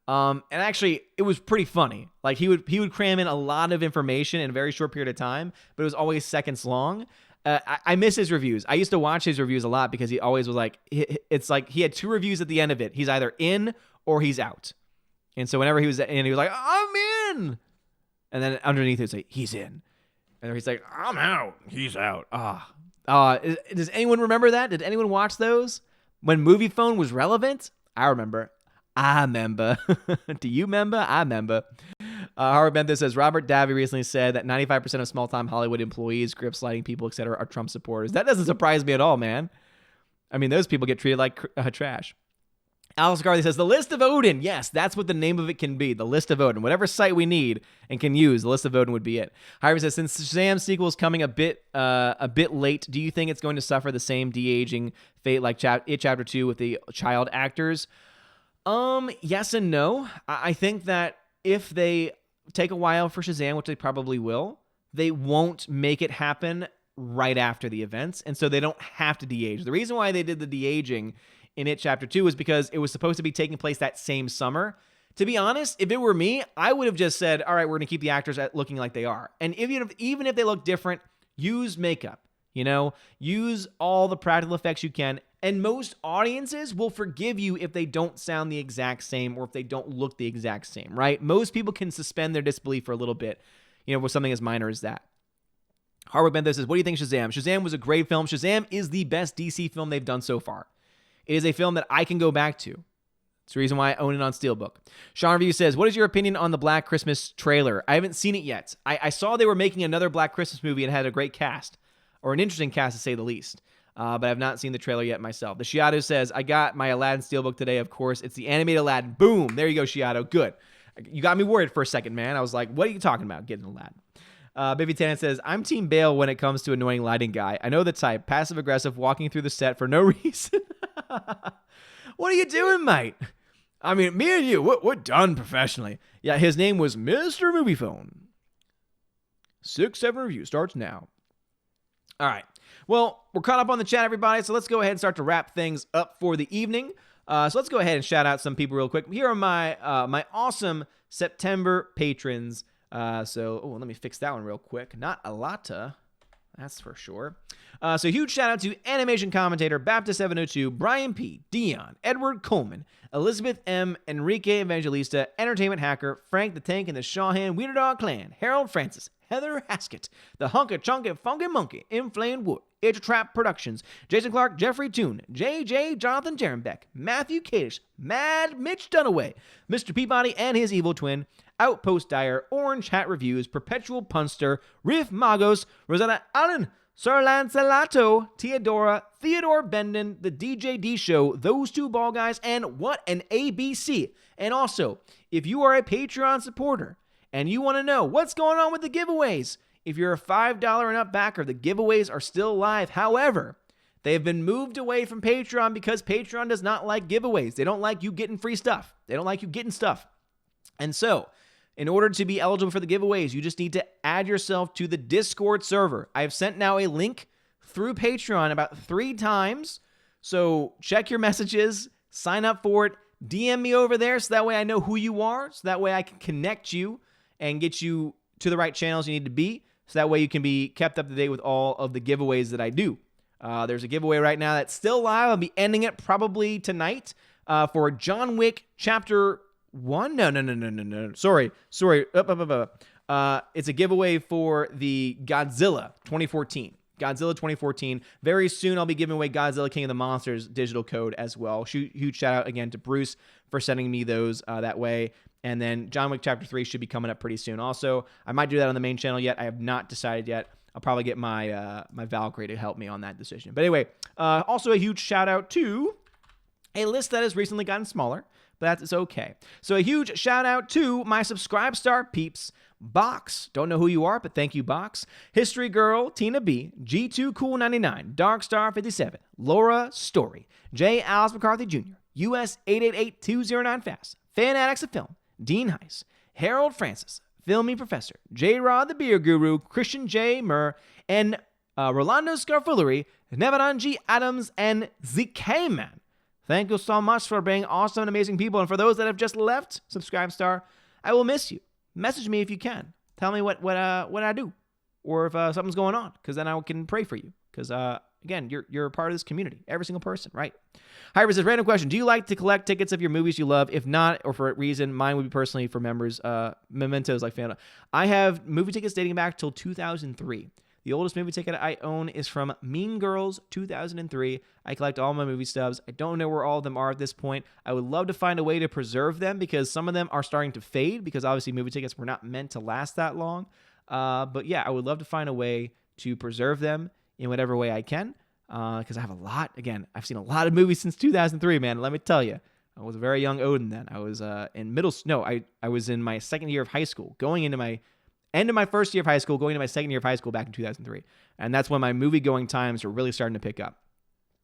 And actually, it was pretty funny. Like he would cram in a lot of information in a very short period of time, but it was always seconds long. I miss his reviews. I used to watch his reviews a lot because he always was like, it's like he had 2 reviews at the end of it. He's either in or he's out. And so whenever he was in, he was like, I'm in. And then underneath it was like, he's in. And he's like, I'm out. He's out. Does anyone remember that? Did anyone watch those? When Movie Phone was relevant? I remember. Do you remember? I remember. Howard Benther says, Robert Davi recently said that 95% of small-time Hollywood employees, grip sliding people, etc., are Trump supporters. That doesn't surprise me at all, man. I mean, those people get treated like trash. Alex Garley says, The List of Odin. Yes, that's what the name of it can be. The List of Odin. Whatever site we need and can use, The List of Odin would be it. Hyper says, since Shazam's sequel is coming a bit late, do you think it's going to suffer the same de-aging fate like It Chapter 2 with the child actors? Yes and no. I think that if they take a while for Shazam, which they probably will, they won't make it happen right after the events, and so they don't have to de-age. The reason why they did the de-aging in It Chapter 2 was because it was supposed to be taking place that same summer. To be honest, if it were me, I would have just said, all right, we're going to keep the actors looking like they are. And even if they look different, use makeup, use all the practical effects you can. And most audiences will forgive you if they don't sound the exact same or if they don't look the exact same, right? Most people can suspend their disbelief for a little bit, with something as minor as that. Harwood Benther says, what do you think, Shazam? Shazam was a great film. Shazam is the best DC film they've done so far. It is a film that I can go back to. It's the reason why I own it on Steelbook. Sean Review says, what is your opinion on the Black Christmas trailer? I haven't seen it yet. I saw they were making another Black Christmas movie and had a great cast, or an interesting cast to say the least. But I've not seen the trailer yet myself. The Shiato says, I got my Aladdin Steelbook today, of course. It's the animated Aladdin. Boom. There you go, Shiato. Good. You got me worried for a second, man. I was like, what are you talking about getting Aladdin? Baby Tannen says, I'm Team Bale when it comes to annoying lighting guy. I know the type. Passive-aggressive, walking through the set for no reason. What are you doing, mate? I mean, me and you, we're done professionally. Yeah, his name was Mr. Movie Phone. 6-7 review starts now. All right. Well, we're caught up on the chat, everybody, so let's go ahead and start to wrap things up for the evening. So let's go ahead and shout out some people real quick. Here are my awesome September patrons. Let me fix that one real quick. Not Alata, that's for sure. So huge shout out to Animation Commentator, Baptist702, Brian P., Dion, Edward Coleman, Elizabeth M., Enrique Evangelista, Entertainment Hacker, Frank the Tank and the Shawhan Wiener Dog Clan, Harold Francis, Heather Haskett, The Hunka Chunky Funky Monkey, Inflamed Wood, It's a Trap Productions, Jason Clark, Jeffrey Toon, JJ, Jonathan Jarenbeck, Matthew Kadish, Mad Mitch Dunaway, Mr. Peabody and his evil twin, Outpost Dyer, Orange Hat Reviews, Perpetual Punster, Riff Magos, Rosetta Allen, Sir Lancelato, Theodora, Theodore Benden, The DJD Show, Those Two Ball Guys, and What an ABC. And also, if you are a Patreon supporter and you want to know what's going on with the giveaways, if you're a $5 and up backer, the giveaways are still live. However, they have been moved away from Patreon because Patreon does not like giveaways. They don't like you getting free stuff. They don't like you getting stuff. And so, in order to be eligible for the giveaways, you just need to add yourself to the Discord server. I have sent now a link through Patreon about 3 times. So check your messages, sign up for it, DM me over there so that way I know who you are, so that way I can connect you and get you to the right channels you need to be, so that way you can be kept up to date with all of the giveaways that I do. There's a giveaway right now that's still live. I'll be ending it probably tonight for John Wick Chapter 1? No. Sorry. It's a giveaway for the Godzilla 2014. Godzilla 2014. Very soon I'll be giving away Godzilla King of the Monsters digital code as well. Huge shout out again to Bruce for sending me those that way. And then John Wick Chapter 3 should be coming up pretty soon. Also, I might do that on the main channel yet. I have not decided yet. I'll probably get my Valkyrie to help me on that decision. But anyway, also a huge shout out to a list that has recently gotten smaller, but that's okay. So a huge shout out to my Subscribe Star peeps, Box. Don't know who you are, but thank you, Box. History Girl, Tina B, G2 Cool 99, Darkstar 57, Laura Story, J. Alice McCarthy Jr., US 888209 Fast, Fan Addicts of Film, Dean Heiss, Harold Francis, Filming Professor, J. Rod the Beer Guru, Christian J. Murr, and Rolando Scarfullery, Nevadan G. Adams, and ZK Man. Thank you so much for being awesome and amazing people. And for those that have just left Subscribe Star, I will miss you. Message me if you can. Tell me what I do, or if something's going on, because then I can pray for you. Because again, you're a part of this community. Every single person, right? Hyper says, random question: do you like to collect tickets of your movies you love? If not, or for a reason, mine would be personally for members. Mementos like Fanta. I have movie tickets dating back till 2003. The oldest movie ticket I own is from Mean Girls 2003. I collect all my movie stubs. I don't know where all of them are at this point. I would love to find a way to preserve them because some of them are starting to fade because obviously movie tickets were not meant to last that long. But yeah, I would love to find a way to preserve them in whatever way I can because I have a lot. Again, I've seen a lot of movies since 2003, man. Let me tell you. I was a very young Odin then. I was I was in my second year of high school, going into my end of my first year of high school, going into my second year of high school back in 2003. And that's when my movie going times were really starting to pick up.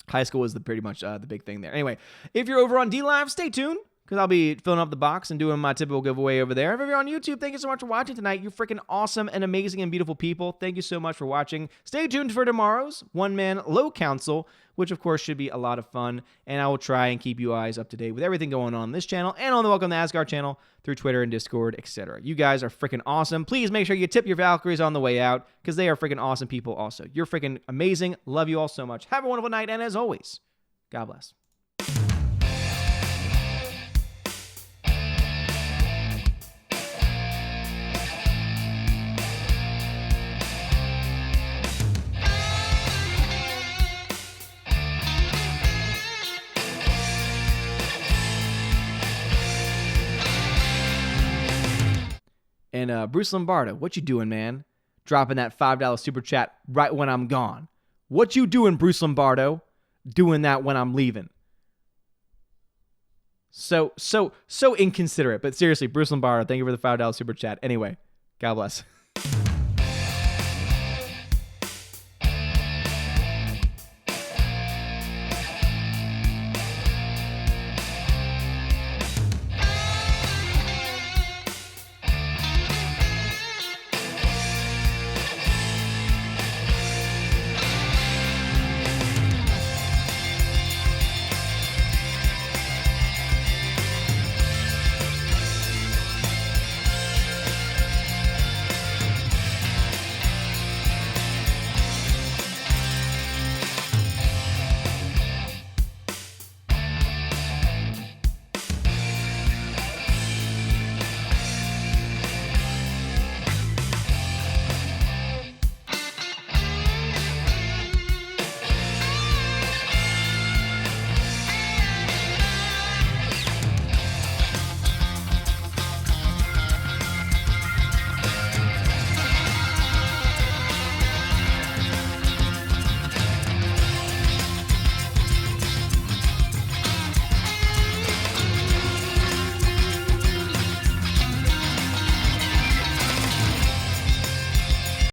High school was pretty much the big thing there. Anyway, if you're over on DLive, stay tuned because I'll be filling up the box and doing my typical giveaway over there. If you're on YouTube, thank you so much for watching tonight. You're freaking awesome and amazing and beautiful people. Thank you so much for watching. Stay tuned for tomorrow's one-man low council, which of course should be a lot of fun. And I will try and keep you guys up to date with everything going on this channel and on the Welcome to Asgard channel through Twitter and Discord, etc. You guys are freaking awesome. Please make sure you tip your Valkyries on the way out because they are freaking awesome people also. You're freaking amazing. Love you all so much. Have a wonderful night. And as always, God bless. And Bruce Lombardo, what you doing, man? Dropping that $5 super chat right when I'm gone. What you doing, Bruce Lombardo? Doing that when I'm leaving. So inconsiderate. But seriously, Bruce Lombardo, thank you for the $5 super chat. Anyway, God bless.